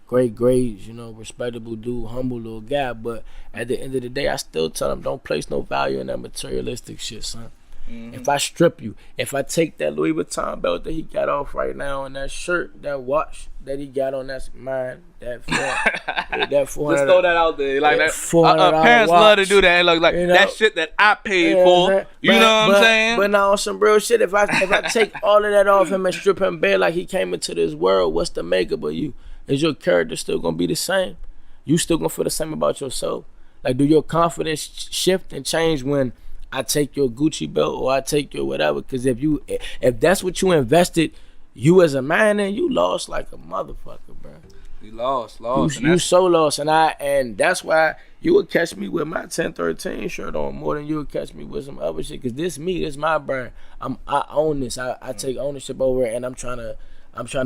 great grades. You know, respectable dude, humble little guy. But at the end of the day, I still tell him don't place no value in that materialistic shit, son. Mm-hmm. If I strip you, if I take that Louis Vuitton belt that he got off right now and that shirt, that watch that he got on, that's mine. That $400. Just throw that out there, like that. Parents watch. Love to do that. Look like, you know, that shit that I paid for. You know what I'm saying? But now on some real shit, if I take all of that off him and strip him bare like he came into this world, what's the makeup of you? Is your character still gonna be the same? You still gonna feel the same about yourself? Like, do your confidence shift and change when I take your Gucci belt or I take your whatever? Because if that's what you invested, you as a man, then you lost like a motherfucker, bro. You lost. You so lost, and that's why you would catch me with my 1013 shirt on more than you would catch me with some other shit. Because this my brand. I own this. I take ownership over it, and I'm trying to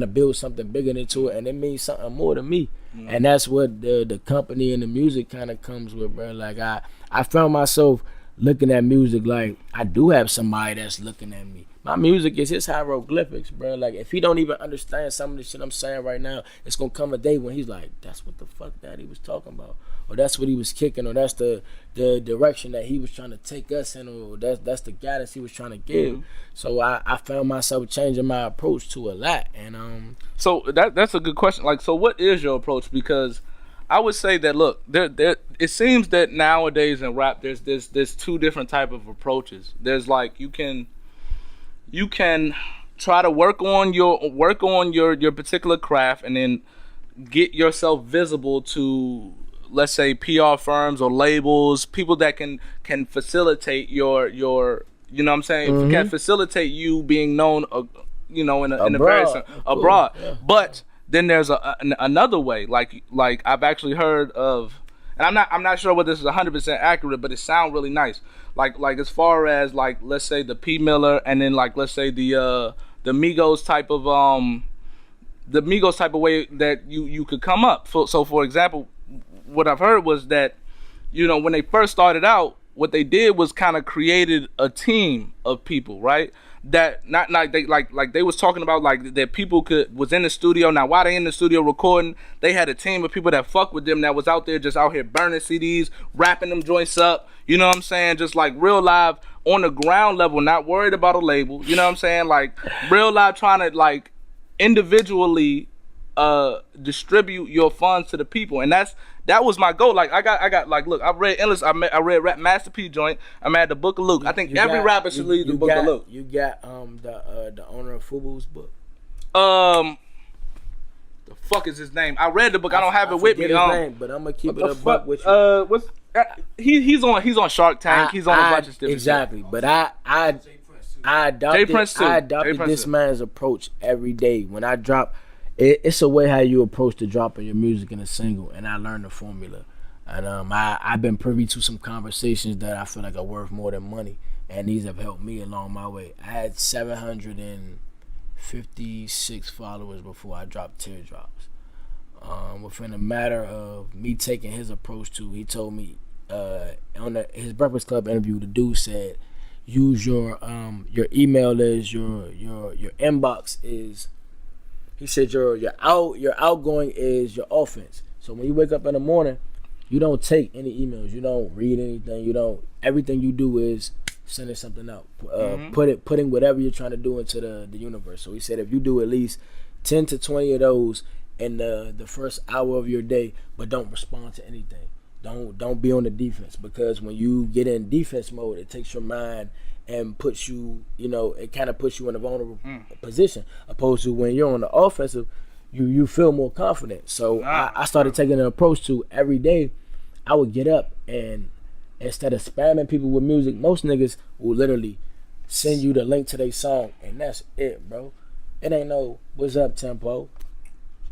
build something bigger into it, and it means something more to me. Mm-hmm. And that's what the company and the music kind of comes with, bro. Like I found myself looking at music like I do have somebody that's looking at me. My music is his hieroglyphics, bro. Like, if he don't even understand some of the shit I'm saying right now, it's gonna come a day when he's like, that's what the fuck Daddy was talking about, or that's what he was kicking, or that's the direction that he was trying to take us in, or that's the guidance he was trying to give. Mm-hmm. So I found myself changing my approach to a lot, and So that's a good question. Like, so what is your approach? Because I would say that, look, there it seems that nowadays in rap there's two different type of approaches. There's like you can try to work on your particular craft and then get yourself visible to, let's say, PR firms or labels, people that can facilitate your you know what I'm saying, mm-hmm. Can facilitate you being known in a very abroad. Yeah. But then there's another way, like I've actually heard of, and I'm not sure whether this is 100% accurate, but it sounds really nice. Like as far as, like, let's say the P Miller, and then, like, let's say the Migos type of way that you could come up. So for example, what I've heard was that, you know, when they first started out, what they did was kind of created a team of people, right? That not like they was talking about, like, that people was in the studio. Now while they in the studio recording, they had a team of people that fuck with them that was out there just out here burning CDs, rapping them joints up. You know what I'm saying? Just like real live on the ground level, not worried about a label. You know what I'm saying? Like real live trying to, like, individually distribute your funds to the people, and that was my goal. Like I got like, look, I read endless. I read Rap Master P joint. I'm at the Book of Luke. I think every rapper should read the Book of Luke. You got the owner of Fubu's book. The fuck is his name? I read the book. I don't have it with me. His name, but I'm gonna keep it a buck with you. He's on Shark Tank. He's on a bunch of different exactly. Shit. But I adopted this man's approach every day. When I drop, it's a way how you approach the dropping your music in a single, and I learned the formula. And I've been privy to some conversations that I feel like are worth more than money, and these have helped me along my way. I had 756 followers before I dropped Teardrops. Within a matter of me taking his approach to, he told me on his Breakfast Club interview, the dude said, use your email as your inbox is. He said your outgoing is your offense. So when you wake up in the morning, you don't take any emails. You don't read anything. Everything you do is sending something out, putting whatever you're trying to do into the universe. So he said if you do at least 10 to 20 of those in the first hour of your day, but don't respond to anything. Don't be on the defense, because when you get in defense mode, it takes your mind and puts you, it kind of puts you in a vulnerable position, opposed to when you're on the offensive, you feel more confident. So I started taking an approach to every day. I would get up, and instead of spamming people with music, most niggas will literally send you the link to their song, and that's it, bro. It ain't no what's up tempo.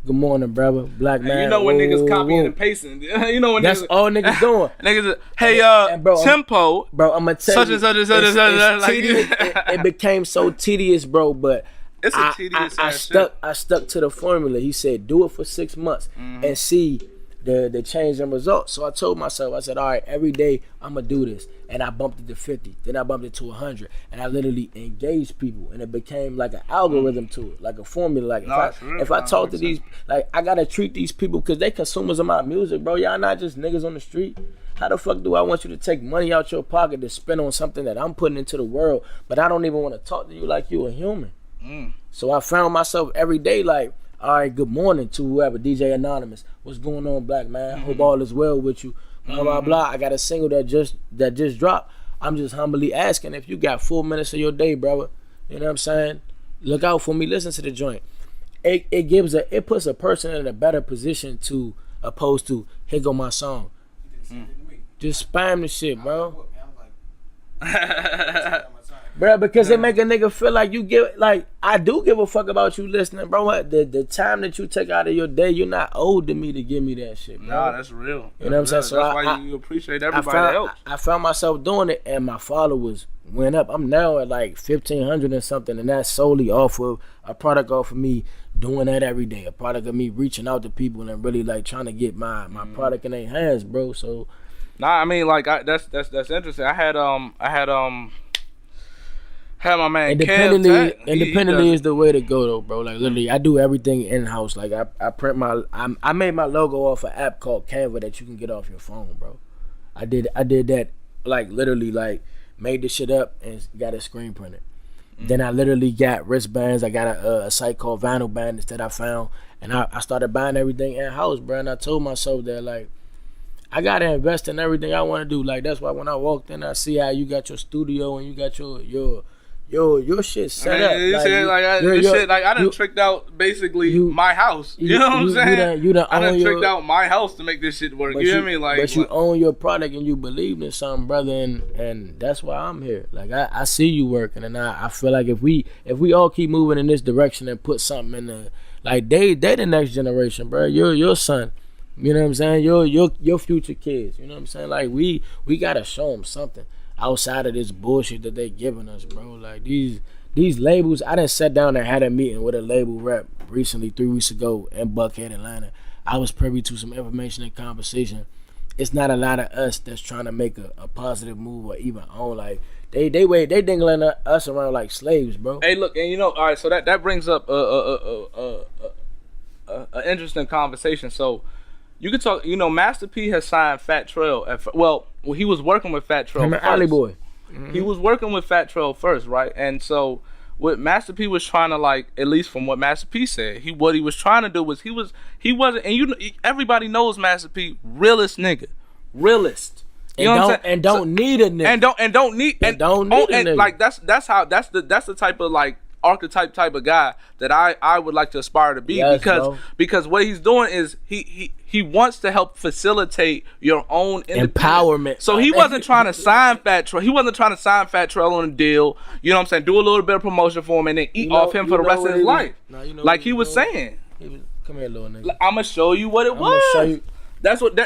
Good morning, brother. Black man. You know when niggas copying and pasting. You know when that's all niggas doing. Niggas, hey, bro, tempo. Bro, I'm gonna tell you. Such and such. It became so tedious, bro. But it's a tedious. I stuck to the formula. He said, do it for 6 months and see the change in results. So I told myself, I said, all right, every day I'm gonna do this, and I bumped it to 50, then I bumped it to 100, and I literally engaged people, and it became like an algorithm to it, like a formula. Like if I talk to these, like I gotta treat these people because they consumers of my music, bro. Y'all not just niggas on the street. How the fuck do I want you to take money out your pocket to spend on something that I'm putting into the world, but I don't even want to talk to you like you a human? So I found myself every day like, all right, good morning to whoever, DJ Anonymous. What's going on, black man? Hope all is well with you. Blah, blah, blah. I got a single that just dropped. I'm just humbly asking if you got 4 minutes of your day, brother. You know what I'm saying? Look out for me. Listen to the joint. It puts a person in a better position to opposed to, here go my song. Just spam the shit, bro. Bro, because it make a nigga feel like you give, like, I do give a fuck about you listening, bro. What the time that you take out of your day, you're not owed to me to give me that shit, bro. Nah, that's real. You know what I'm saying? So that's why you appreciate everybody else. I found myself doing it, and my followers went up. I'm now at like 1,500 and something, and that's solely off of a product off of me doing that every day. A product of me reaching out to people and really like trying to get my product in their hands, bro. So, nah, I mean, like that's interesting. I had my man independently is the way to go though, bro. Like literally, I do everything in house. Like I made my logo off an app called Canva that you can get off your phone, bro. I did that, like literally, like made the shit up and got it screen printed. Then I literally got wristbands. I got a site called Vinyl Bandits that I found, and I started buying everything in house, bro. And I told myself that like I gotta invest in everything I want to do. Like that's why when I walked in, I see how you got your studio and you got your shit set up. I done tricked out basically my house. You know what I'm saying? I done tricked out my house to make this shit work. You know what I mean? Like, but you own your product and you believe in something, brother, and that's why I'm here. Like I see you working, and I feel like if we all keep moving in this direction and put something in the, like they the next generation, bro. Your son. You know what I'm saying? Your future kids. You know what I'm saying? Like we gotta show them something outside of this bullshit that they giving us, bro. Like these labels. I done sat down and had a meeting with a label rep recently 3 weeks ago in Buckhead, Atlanta. I was privy to some information and conversation. It's not a lot of us that's trying to make a positive move or even own. Like they dingling us around like slaves, bro. Hey, look, and all right. So that brings up a interesting conversation. So. You could talk, Master P has signed Fat Trail well, he was working with Fat Trail first. Alley Boy. He was working with Fat Trail first, right? And so what Master P was trying to, like, at least from what Master P said, what he was trying to do was he wasn't, and everybody knows Master P, realest nigga. Realist. You know what I'm saying? And don't need a nigga. And don't need a nigga. Like that's the type of like archetype type of guy that I would like to aspire to be, because what he's doing is he wants to help facilitate your own empowerment. So he wasn't trying to sign Fat Trail. He wasn't trying to sign Fat Trail on a deal. You know what I'm saying? Do a little bit of promotion for him and then eat off him for the rest of his life. Like he was saying. Come here, little nigga. I'm gonna show you what it was. That's what he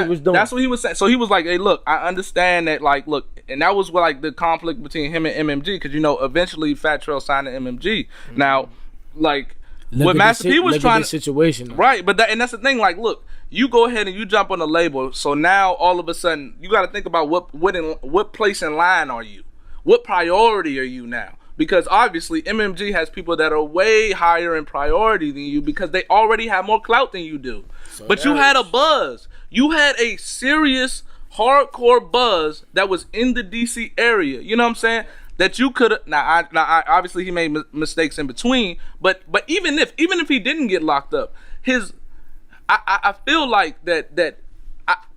was doing. That's what he was saying. So he was like, "Hey, look, I understand that. Like, look." And that was what, like, the conflict between him and MMG, because eventually Fat Trail signed to MMG. Now, like, what Master P was trying to situation, right? But that's the thing. Like, look, you go ahead and you jump on the label. So now all of a sudden you got to think about what place in line are you? What priority are you now? Because obviously MMG has people that are way higher in priority than you because they already have more clout than you do. So but you had a buzz. You had a serious hardcore buzz that was in the DC area. You know what I'm saying? That you could now. I obviously he made mistakes in between, but even if he didn't get locked up, I feel like that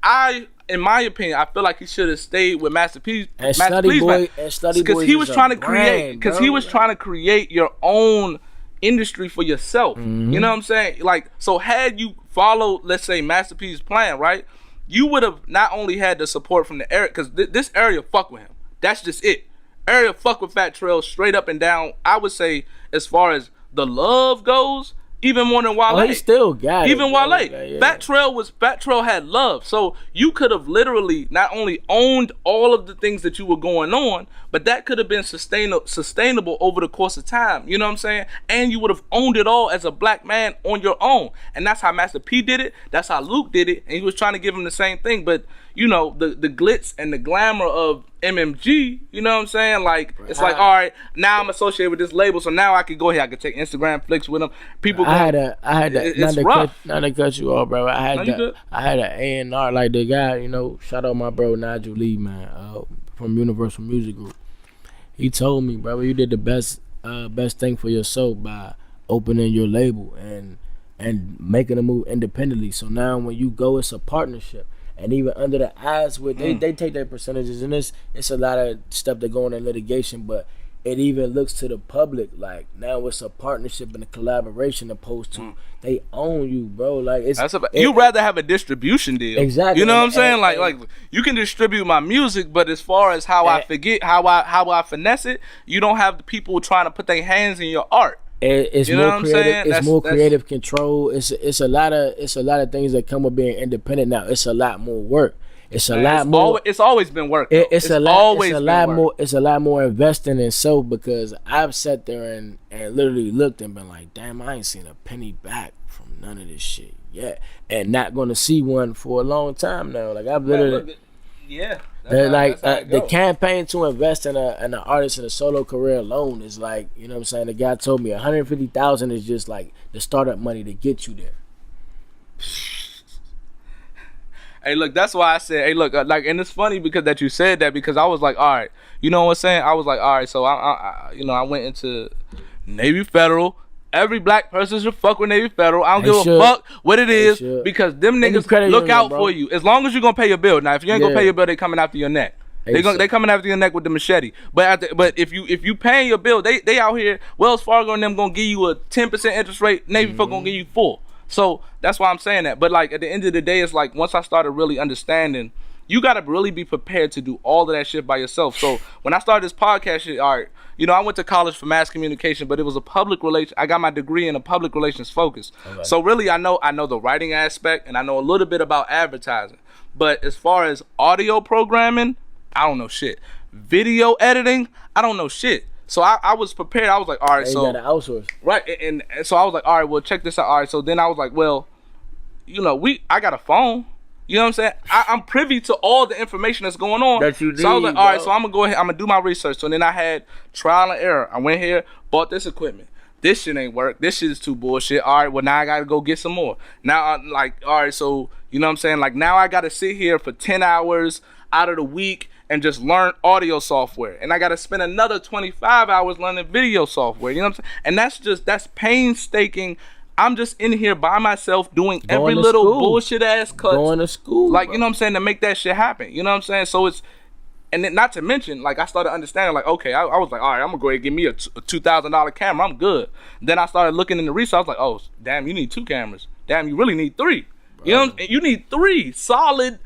I in my opinion, I feel like he should have stayed with Master P. And Study Boy, because he was trying to create, because he was trying to create your own industry for yourself. You know what I'm saying? Like, so had you followed, let's say, Master P's plan, right? You would have not only had the support from the area, because this area fuck with him. That's just it. Area fuck with Fat Trail straight up and down. I would say, as far as the love goes, even more than Wale. Oh, he still got even it. Wale. Yeah. Fat Trail had love. So you could have literally not only owned all of the things that you were going on, but that could have been sustainable over the course of time. You know what I'm saying? And you would have owned it all as a black man on your own. And that's how Master P did it. That's how Luke did it. And he was trying to give him the same thing. But, you know, the glitz and the glamour of MMG, you know what I'm saying? Like, it's like, all right, now I'm associated with this label, so now I could go here. I could take Instagram flicks with them. People, I had to it's rough. Not to cut you off, bro. I had an A&R, like the guy, you know, shout out my bro Nigel Lee, man, from Universal Music Group. He told me, bro, you did the best thing for yourself by opening your label and making a move independently. So now when you go, it's a partnership. And even under the eyes, with they take their percentages, and it's a lot of stuff that go on in litigation, but it even looks to the public like now it's a partnership and a collaboration opposed to they own you, bro. Like you'd rather have a distribution deal, exactly. You know what I'm saying? Like you can distribute my music, but as far as how I finesse it, you don't have the people trying to put their hands in your art. It's you know more creative. It's more creative control. It's a lot of things that come with being independent now. It's a lot more work. It's always been work. It's a lot more investing in self, because I've sat there and literally looked and been like, damn, I ain't seen a penny back from none of this shit yet, and not gonna see one for a long time now. Like I've literally, the campaign to invest in an artist in a solo career alone is like, you know what I'm saying? The guy told me $150,000 is just like the startup money to get you there. Hey, look, that's why I said, hey, look, like, and it's funny because that you said that, because I was like, all right, you know what I'm saying? I was like, all right, so I went into Navy Federal. Every black person should fuck with Navy Federal. I don't give a fuck what it is, because them niggas look out for you. As long as you're gonna pay your bill. Now, if you ain't gonna pay your bill, they coming after your neck. They coming after your neck with the machete. But if you paying your bill, they out here. Wells Fargo and them gonna give you a 10% interest rate. Navy Federal gonna give you 4%. So that's why I'm saying that. But like at the end of the day, it's like once I started really understanding, you gotta really be prepared to do all of that shit by yourself. So when I started this podcast shit, all right, you know, I went to college for mass communication, but it was a public relation. I got my degree in a public relations focus. Okay. So really, I know the writing aspect, and I know a little bit about advertising. But as far as audio programming, I don't know shit. Video editing, I don't know shit. So I was prepared. I was like, all right, so you gotta outsource. Right, and so I was like, all right, well, check this out. All right, so then I was like, well, you know, I got a phone. You know what I'm saying? I'm privy to all the information that's going on. That you need, so I was like, all right, so I'm gonna go ahead. I'm gonna do my research. So then I had trial and error. I went here, bought this equipment. This shit ain't work. This shit is too bullshit. All right, well, now I gotta go get some more. Now I'm like, all right, so you know what I'm saying? Like now I gotta sit here for 10 hours out of the week and just learn audio software. And I gotta spend another 25 hours learning video software. You know what I'm saying? And that's painstaking. I'm just in here by myself doing every little bullshit ass cuts. Going to school. Like, you know what I'm saying, to make that shit happen. You know what I'm saying? So it's, and then not to mention, like I started understanding, like, okay, I was like, all right, I'm gonna go ahead and give me a $2,000 camera. I'm good. Then I started looking in the research. I was like, oh, damn, you need 2 cameras. Damn, you really need 3. Bro. You know, you need 3 solid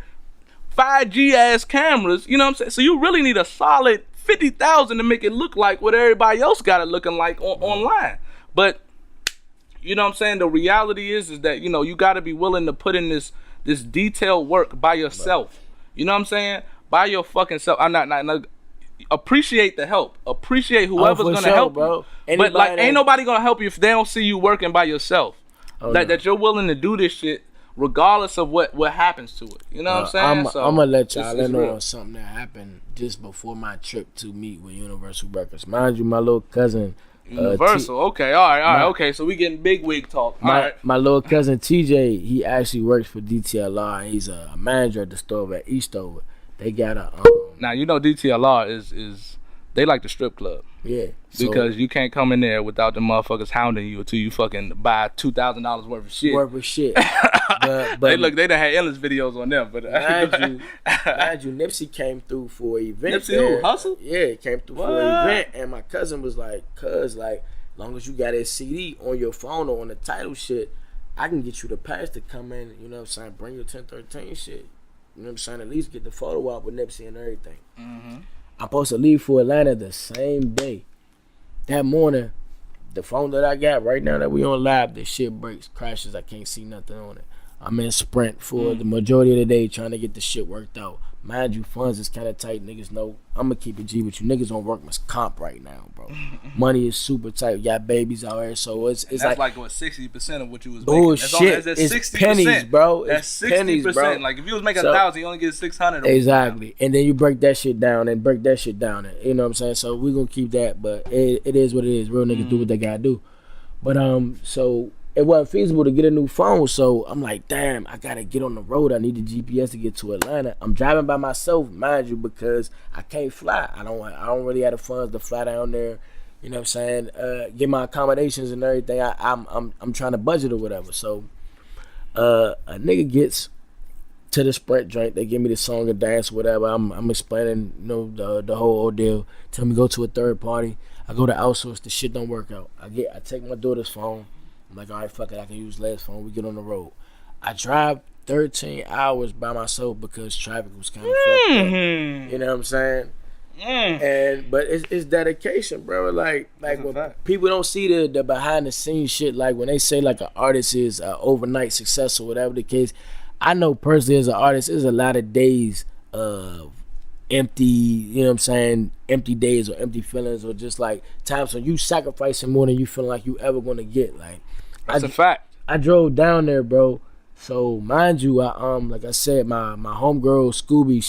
5G ass cameras. You know what I'm saying? So you really need a solid $50,000 to make it look like what everybody else got it looking like online. But you know what I'm saying? The reality is that, you know, you got to be willing to put in this detailed work by yourself. You know what I'm saying? By your fucking self. I'm not appreciate the help. Appreciate whoever's going to help you. But like, ain't nobody going to help you if they don't see you working by yourself. That you're willing to do this shit regardless of what happens to it. You know what I'm saying? I'm going to let y'all know on something that happened just before my trip to meet with Universal Records. Mind you, my little cousin Universal. Okay, all right. Okay, so we getting big wig talk. All right. My little cousin TJ, he actually works for DTLR. He's a manager at the store at Eastover. They got a Now you know DTLR is they like the strip club. Yeah. Because you can't come in there without the motherfuckers hounding you until you fucking buy $2,000 worth of shit. But they done had endless videos on them. But mind you, Nipsey came through for an event. Nipsey who? Hustle? Yeah, he came through for an event, and my cousin was like, "Cuz, like, long as you got a CD on your phone or on the title shit, I can get you the pass to come in. You know what I'm saying? Bring your 1013 shit. You know what I'm saying? At least get the photo out with Nipsey and everything." Mm-hmm. I'm supposed to leave for Atlanta the same day. That morning, the phone that I got right now that we on live, the shit breaks, crashes. I can't see nothing on it. I'm in sprint for the majority of the day trying to get the shit worked out. Mind you, funds is kind of tight. Niggas know I'm going to keep it G with you. Niggas on workman's comp right now, bro. Money is super tight. We got babies out here, so it's that's like what 60% of what you was making. Bullshit. That's it's 60%. Pennies, bro. That's 60%. Pennies, bro. Like if you was making 1,000, you only get 600. Exactly. And then you break that shit down and break that shit down. You know what I'm saying? So we gonna keep that, but it is what it is. Real niggas do what they gotta do. But so it wasn't feasible to get a new phone, so I'm like, damn, I gotta get on the road. I need the GPS to get to Atlanta. I'm driving by myself, mind you, because I can't fly. I don't really have the funds to fly down there. You know what I'm saying? Get my accommodations and everything. I'm trying to budget or whatever. So a nigga gets to the Sprint joint. They give me the song and dance, whatever. I'm explaining, you know, the whole ordeal. Tell me go to a third party. I go to outsource. The shit don't work out. I take my daughter's phone. I'm like, all right, fuck it, I can use Les' phone. We get on the road. I drive 13 hours by myself because traffic was kind of fucked up. You know what I'm saying? But it's dedication, bro. Like when people don't see the behind the scenes shit, like when they say like an artist is overnight success or whatever the case, I know personally as an artist, there's a lot of days of empty, you know what I'm saying, empty days or empty feelings or just like times when you sacrificing more than you feel like you ever gonna get. Like that's a fact. I drove down there, bro. So mind you, I like I said, my homegirl Scooby,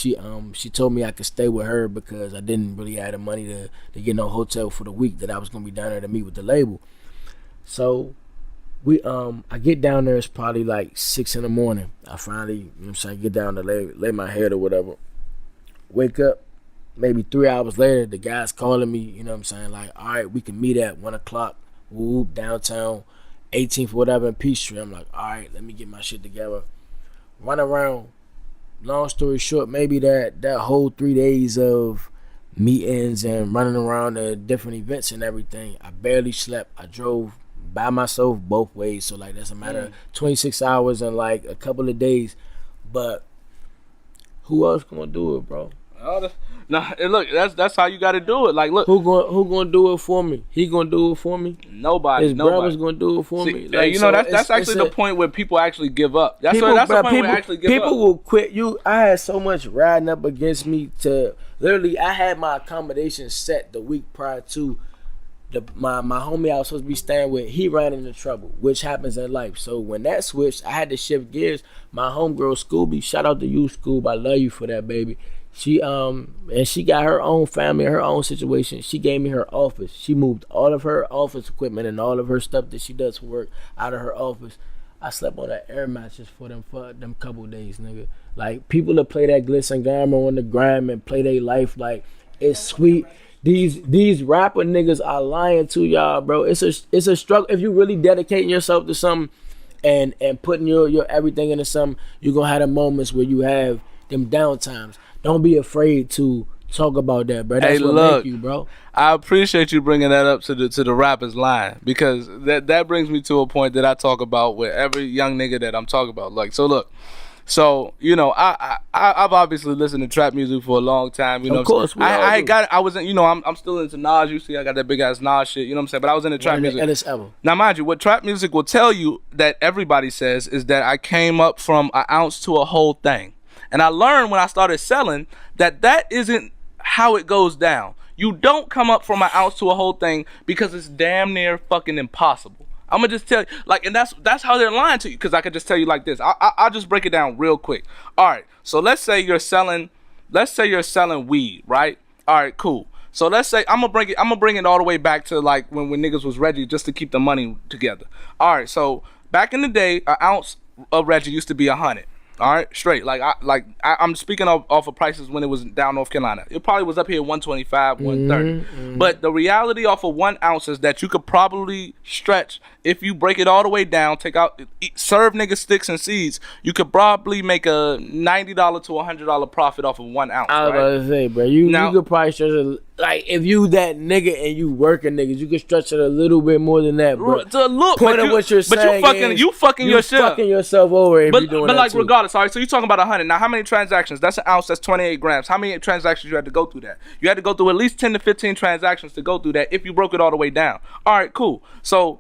she told me I could stay with her because I didn't really have the money to get no hotel for the week that I was gonna be down there to meet with the label. So I get down there, it's probably like 6 in the morning. I finally, you know what I'm saying, get down to lay my head or whatever. Wake up, maybe 3 hours later, the guy's calling me, you know what I'm saying, like, all right, we can meet at 1 o'clock, whoop, downtown, 18th, whatever, in Peachtree. I'm like, all right, let me get my shit together. Run around. Long story short, maybe that whole 3 days of meetings and running around to different events and everything, I barely slept. I drove by myself both ways, so like that's a matter of 26 hours and like a couple of days. But who else gonna do it, bro? Nah, look, that's how you gotta do it. Like, look, who gonna do it for me? He gonna do it for me? Nobody. His brother's gonna do it for me. Like, you know, that's actually the point where people actually give up. That's the point where actually give up. People will quit. I had so much riding up against me to literally. I had my accommodation set the week prior to my homie I was supposed to be staying with. He ran into trouble, which happens in life. So when that switched, I had to shift gears. My homegirl Scooby, shout out to you, Scoob. I love you for that, baby. She and she got her own family, her own situation. She gave me her office. She moved all of her office equipment and all of her stuff that she does for work out of her office. I slept on that air mattress for them couple days, nigga. Like, people that play that glitz and glamour on the gram and play their life like it's sweet. These rapper niggas are lying to y'all, bro. It's a struggle. If you really dedicating yourself to something and putting your everything into something, you're gonna have the moments where you have them downtimes. Don't be afraid to talk about that, bro. That's what make you, bro. I appreciate you bringing that up to the rapper's line, because that brings me to a point that I talk about with every young nigga that I'm talking about. Like, so look, so you know, I've obviously listened to trap music for a long time. You know, of course, I wasn't, you know, I'm still into Nas. You see, I got that big ass Nas shit. You know what I'm saying? But I was into trap music. Now, mind you, what trap music will tell you that everybody says is that I came up from an ounce to a whole thing. And I learned when I started selling that isn't how it goes down. You don't come up from an ounce to a whole thing, because it's damn near fucking impossible. I'm gonna just tell you, like, and that's how they're lying to you, because I could just tell you like this. I'll just break it down real quick. All right, so let's say you're selling weed, right? All right, cool. So let's say I'm gonna bring it all the way back to like when niggas was Reggie, just to keep the money together. All right, so back in the day, an ounce of Reggie used to be 100. All right, straight. I'm speaking off of prices when it was down North Carolina. It probably was up here 125, 130. But the reality off of 1 ounce is that you could probably stretch, if you break it all the way down, serve niggas sticks and seeds, you could probably make a $90 to $100 profit off of 1 ounce. I was about to say, bro, you could probably stretch it. Like, if you that nigga and you working niggas, you could stretch it a little bit more than that. But to look, point of what you're saying you fucking yourself over if you're doing but that like, too. regardless, all right, so you're talking about 100. Now, how many transactions? That's an ounce, that's 28 grams. How many transactions you had to go through that? You had to go through at least 10 to 15 transactions to go through that if you broke it all the way down. All right, cool. So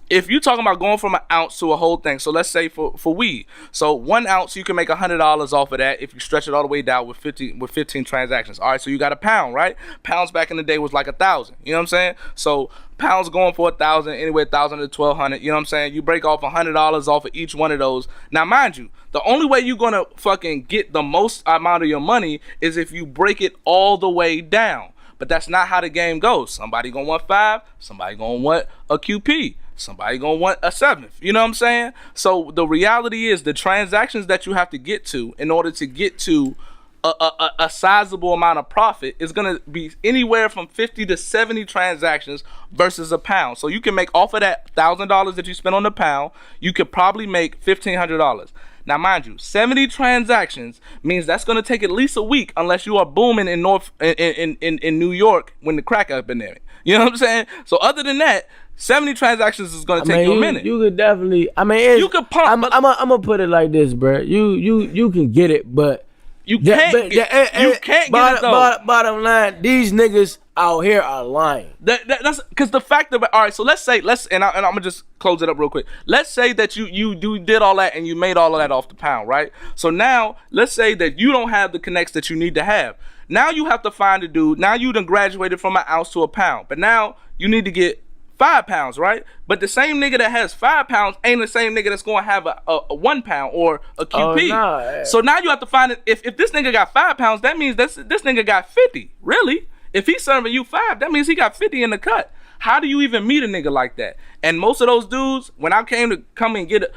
if you're talking about going from an ounce to a whole thing, so let's say for weed, so 1 ounce you can make $100 off of that if you stretch it all the way down with 15 transactions. All right, so you got a pound, right? Pounds back in the day was like 1,000. You know what I'm saying? So pounds going for 1,000, anywhere 1,000 to 1,200. You know what I'm saying? You break off $100 off of each one of those. Now, mind you, the only way you're gonna fucking get the most amount of your money is if you break it all the way down. But that's not how the game goes. Somebody gonna want 5, somebody gonna want a QP. Somebody gonna want a 7th. You know what I'm saying? So the reality is the transactions that you have to get to in order to get to a sizable amount of profit is gonna be anywhere from 50 to 70 transactions versus a pound. So you can make off of that $1,000 that you spent on the pound, you could probably make $1,500. Now, mind you, 70 transactions means that's gonna take at least a week unless you are booming in New York when the crack epidemic. You know what I'm saying? So other than that, 70 transactions is gonna take you a minute. You could definitely. You could pump. I'm gonna put it like this, bro. You can get it, but you can't get it though. Bottom line, these niggas out here are lying. That's because the fact of it. All right, so let's and I'm gonna just close it up real quick. Let's say that you did all that and you made all of that off the pound, right? So now let's say that you don't have the connects that you need to have. Now you have to find a dude. Now you done graduated from an ounce to a pound, but now you need to get 5 pounds, right? But the same nigga that has 5 pounds ain't the same nigga that's gonna have a 1 pound or a QP. Oh, nah. So now you have to find it. If this nigga got 5 pounds, that means this nigga got 50. Really? If he's serving you 5, that means he got 50 in the cut. How do you even meet a nigga like that? And most of those dudes, when I came to come and get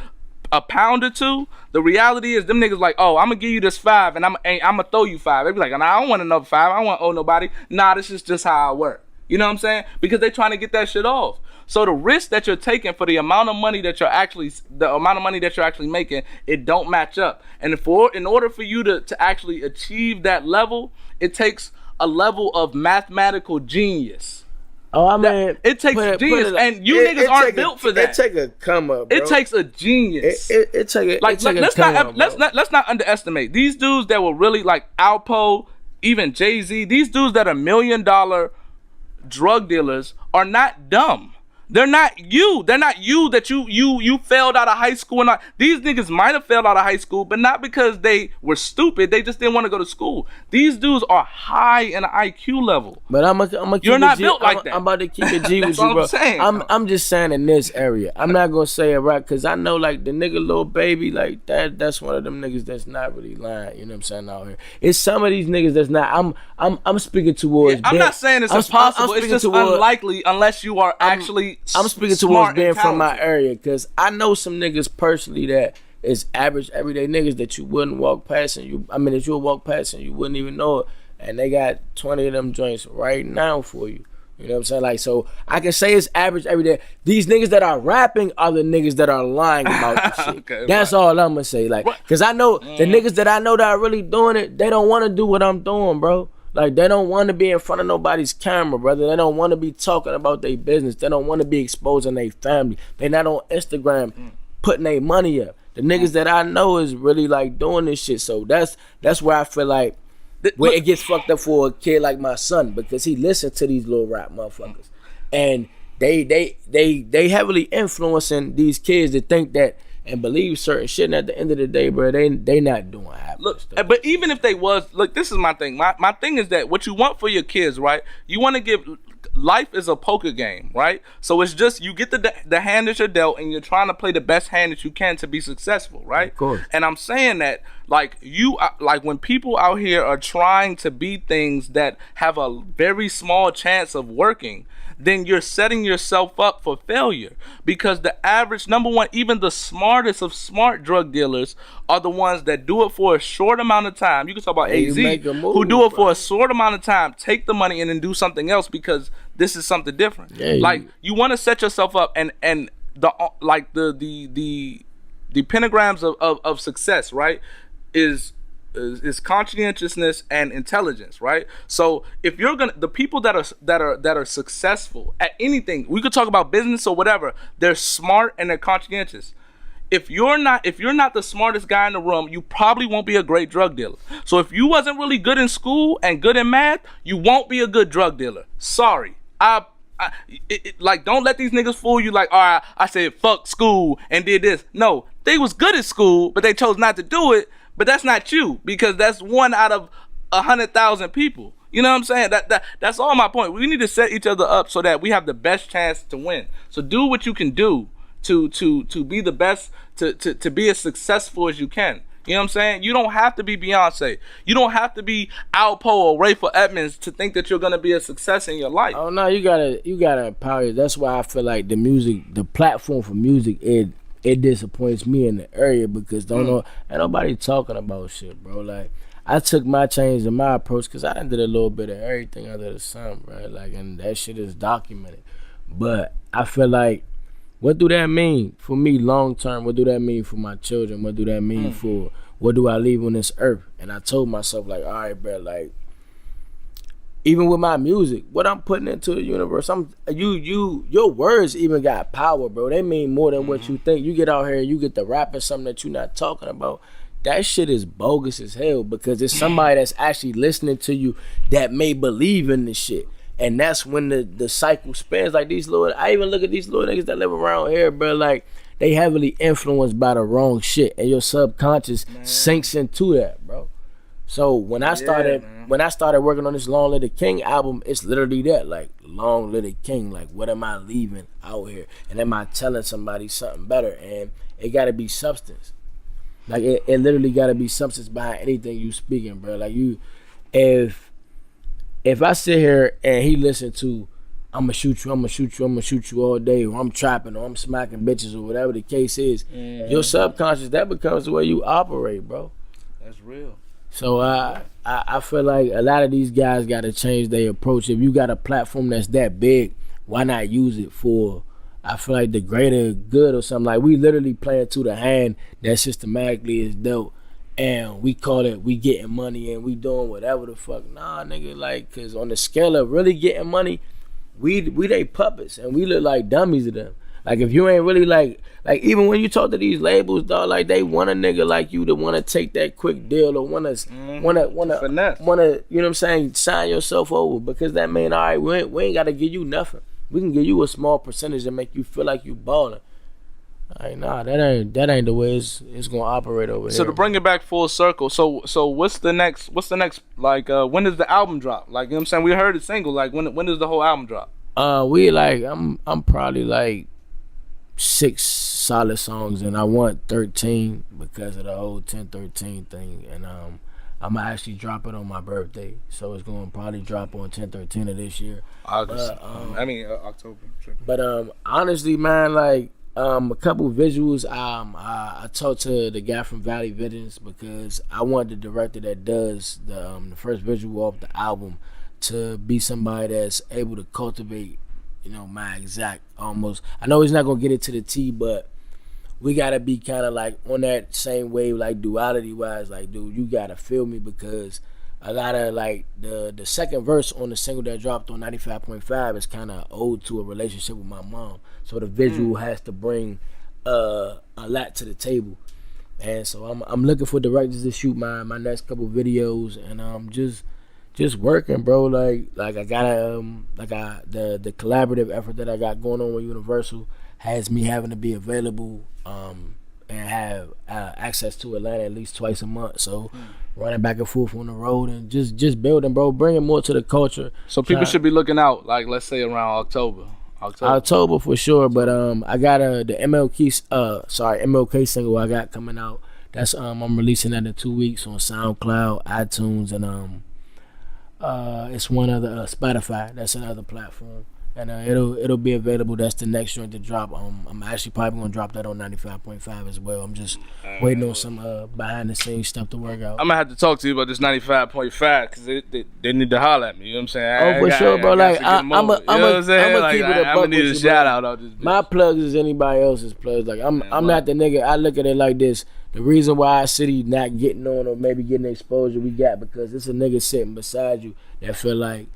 a pound or two, the reality is them niggas like, oh, I'm gonna give you this 5 and I'm gonna throw you 5. They be like, nah, I don't want another 5. I don't want to owe nobody. Nah, this is just how I work. You know what I'm saying? Because they trying to get that shit off. So the risk that you're taking for the amount of money that you're actually making, it don't match up. And in order for you to actually achieve that level, it takes a level of mathematical genius. Oh, I mean, it takes genius, and you niggas aren't built for that. It take a come up, bro. It takes a genius. It take a let's not underestimate these dudes that were really like Alpo, even Jay-Z. These dudes that are $1 million drug dealers are not dumb. They're not you. They're not you that you failed out of high school. And these niggas might have failed out of high school, but not because they were stupid. They just didn't want to go to school. These dudes are high in the IQ level. But I'm You're not built like that. I'm about to keep it G with you, bro. I'm saying. I'm just saying in this area. I'm not gonna say it right because I know like the nigga Lil Baby like that. That's one of them niggas that's not really lying. You know what I'm saying out here. It's some of these niggas that's not. I'm speaking towards. I'm not saying it's impossible. It's just unlikely unless you are actually. I'm speaking towards being from my area because I know some niggas personally that is average everyday niggas that you wouldn't walk past that you'll walk past and you wouldn't even know it, and they got 20 of them joints right now for you. You know what I'm saying? Like, so I can say it's average every day. These niggas that are rapping are the niggas that are lying about this shit. Okay, that's all I'm gonna say. Like, cause I know the niggas that I know that are really doing it, they don't want to do what I'm doing, bro. Like, they don't want to be in front of nobody's camera, brother. They don't want to be talking about their business. They don't want to be exposing their family. They not on Instagram putting their money up. The niggas that I know is really like doing this shit. So that's where I feel like where it gets fucked up for a kid like my son because he listens to these little rap motherfuckers, and they heavily influencing these kids to think that and believe certain shit. And at the end of the day, bro, they not doing half. Look, but even if they was, look, this is my thing. My thing is that what you want for your kids, right? You want to give life is a poker game, right? So it's just you get the hand that you're dealt, and you're trying to play the best hand that you can to be successful, right? Of course. And I'm saying that like when people out here are trying to be things that have a very small chance of working, then you're setting yourself up for failure, because the average, number one, even the smartest of smart drug dealers are the ones that do it for a short amount of time. You can talk about AZ, who do it for a short amount of time, take the money and then do something else because this is something different. Like you want to set yourself up, and the like the pentagrams of success, right, is conscientiousness and intelligence, right? So if you're gonna, the people that are successful at anything, we could talk about business or whatever, they're smart and they're conscientious. If you're not the smartest guy in the room, you probably won't be a great drug dealer. So if you wasn't really good in school and good in math, you won't be a good drug dealer. Sorry. Like, don't let these niggas fool you. Like, all right, I said fuck school and did this. No, they was good at school, but they chose not to do it. But that's not you, because that's 1 out of 100,000 people. You know what I'm saying? That's all my point. We need to set each other up so that we have the best chance to win. So do what you can do to be the best, to be as successful as you can. You know what I'm saying? You don't have to be Beyonce. You don't have to be Alpo or Rayful Edmonds to think that you're gonna be a success in your life. Oh no, you gotta empower you. That's why I feel like the platform for music, it disappoints me in the area, because ain't nobody talking about shit, bro. Like, I took my change and my approach because I done did a little bit of everything under the sun, right? Like, and that shit is documented. But I feel like, what do that mean for me long term? What do that mean for my children? What do that mean for, what do I leave on this earth? And I told myself, like, all right, bro, like, even with my music, what I'm putting into the universe, your words even got power, bro. They mean more than what you think. You get out here and you get to rapping something that you're not talking about. That shit is bogus as hell, because it's somebody that's actually listening to you that may believe in this shit. And that's when the cycle spins. Like I even look at these little niggas that live around here, bro, like, they heavily influenced by the wrong shit, and your subconscious sinks into that, bro. So when I started working on this Long Live the King album, it's literally that, like, long live the king. Like, what am I leaving out here? And am I telling somebody something better? And it gotta be substance. Like, it literally gotta be substance behind anything you speaking, bro. Like, if I sit here and he listen to, I'ma shoot you all day, or I'm trapping, or I'm smacking bitches, or whatever the case is, your subconscious, that becomes the way you operate, bro. That's real. So I feel like a lot of these guys got to change their approach. If you got a platform that's that big, why not use it for, I feel like, the greater good or something? Like, we literally playing to the hand that systematically is dealt, and we call it, we getting money and we doing whatever the fuck. Nah, nigga, like, cause on the scale of really getting money, we they puppets, and we look like dummies to them. Like, if you ain't really like even when you talk to these labels, dog, like, they want a nigga like you to want to take that quick deal, or wanna, you know what I'm saying, sign yourself over, because that mean, all right, we ain't gotta give you nothing. We can give you a small percentage and make you feel like you balling. Like, nah, that ain't the way it's gonna operate over here. So to bring it back full circle, so what's the next like, when does the album drop? Like, you know what I'm saying, we heard the single, like, when does the whole album drop? We like, I'm probably like 6 solid songs, and I want 13 because of the whole 10-13 thing, and I'm gonna actually drop it on my birthday, so it's gonna probably drop on 10-13 of this year. August. October. But honestly, man, like, a couple visuals. I talked to the guy from Valley Visions, because I want the director that does the first visual off the album to be somebody that's able to cultivate, you know, my exact, almost, I know he's not gonna get it to the T, but we gotta be kind of like on that same wave, like duality wise. Like, dude, you gotta feel me, because a lot of, like, the second verse on the single that dropped on 95.5 is kind of owed to a relationship with my mom. So the visual has to bring a lot to the table. And so I'm looking for directors to shoot my next couple videos, and just working, bro. Like I gotta the collaborative effort that I got going on with Universal has me having to be available and have access to Atlanta at least twice a month. So running back and forth on the road and just building, bro, bringing more to the culture. So people should be looking out, like let's say around October. October for sure, but I got the MLK single I got coming out. That's I'm releasing that in 2 weeks on SoundCloud, iTunes, and it's one other Spotify. That's another platform, and it'll be available. That's the next joint to drop. I'm actually probably gonna drop that on 95.5 as well. I'm just waiting on some behind the scenes stuff to work out. I'm gonna have to talk to you about this 95.5 because they need to holler at me. You know what I'm saying? For sure, bro. Like I'm gonna keep it a buck I'm gonna need a with you, shout out on this bitch. My plugs is anybody else's plugs. Like I'm not the nigga. I look at it like this. The reason why our city not getting on or maybe getting the exposure we got because it's a nigga sitting beside you that feel like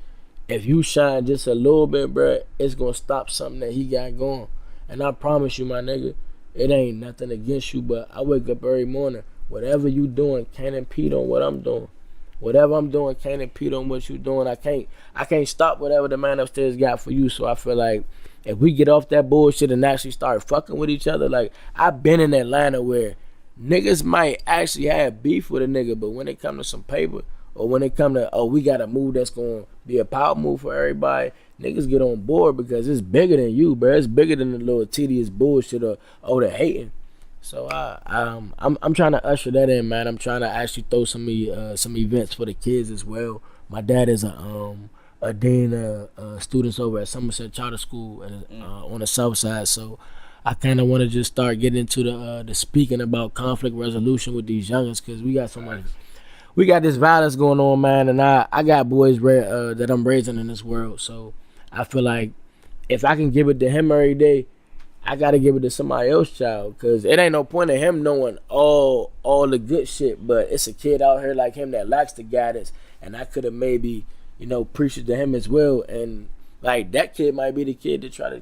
if you shine just a little bit, bro, it's gonna stop something that he got going. And I promise you, my nigga, it ain't nothing against you, but I wake up every morning. Whatever you doing can't impede on what I'm doing. Whatever I'm doing can't impede on what you doing. I can't stop whatever the man upstairs got for you. So I feel like if we get off that bullshit and actually start fucking with each other, like I've been in Atlanta where niggas might actually have beef with a nigga, but when it come to some paper or when it come to, we got a move that's going to be a power move for everybody, niggas get on board because it's bigger than you, bro. It's bigger than the little tedious bullshit or the hating. So I'm trying to usher that in, man. I'm trying to actually throw some events for the kids as well. My dad is a dean of students over at Somerset Charter School and on the south side, so I kind of want to just start getting into the speaking about conflict resolution with these youngins because we got this violence going on, man, and I got boys that I'm raising in this world. So I feel like if I can give it to him every day, I got to give it to somebody else's child because it ain't no point in him knowing all the good shit, but it's a kid out here like him that lacks the guidance, and I could have maybe, preached it to him as well, and like that kid might be the kid to try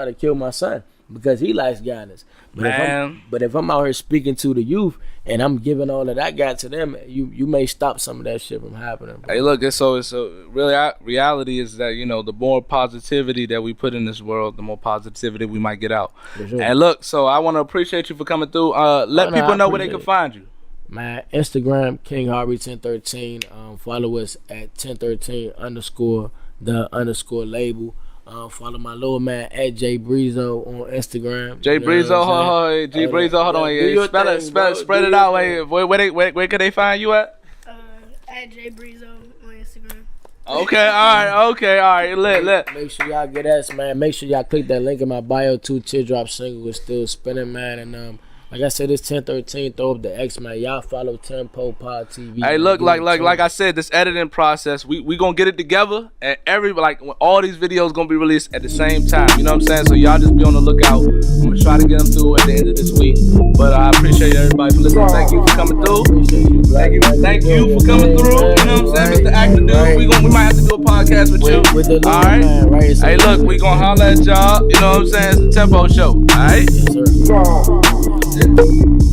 to kill my son because he likes guidance. But if I'm out here speaking to the youth and I'm giving all that I got to them, you may stop some of that shit from happening, bro. Hey, look, it's really reality is that the more positivity that we put in this world, the more positivity we might get out. Sure. And look, so I want to appreciate you for coming through. Let people know where they can find you. My Instagram, King Harvey 1013. Follow us at 1013 _ the _ follow my little man at J Breezo on Instagram. J Breezo, hold on. Spread it out. Where can they find you at? At J Breezo on Instagram. Okay, all right. Let. Make sure y'all get us, man. Make sure y'all click that link in my bio too. Teardrop single is still spinning, man, and like I said, it's 1013. Throw up the X, man. Y'all follow Tempo Pod TV. Hey, look, like I said, this editing process, we gonna get it together, and when all these videos gonna be released at the same time. You know what I'm saying? So y'all just be on the lookout. I'm gonna try to get them through at the end of this week. But I appreciate everybody for listening. Thank you for coming through. Thank you for coming through. You know what I'm saying, Mr. Actor Dude. We might have to do a podcast with you. All right. Hey, look, we gonna holler at y'all. You know what I'm saying? It's a Tempo show. All right. Yes, sir. Yeah.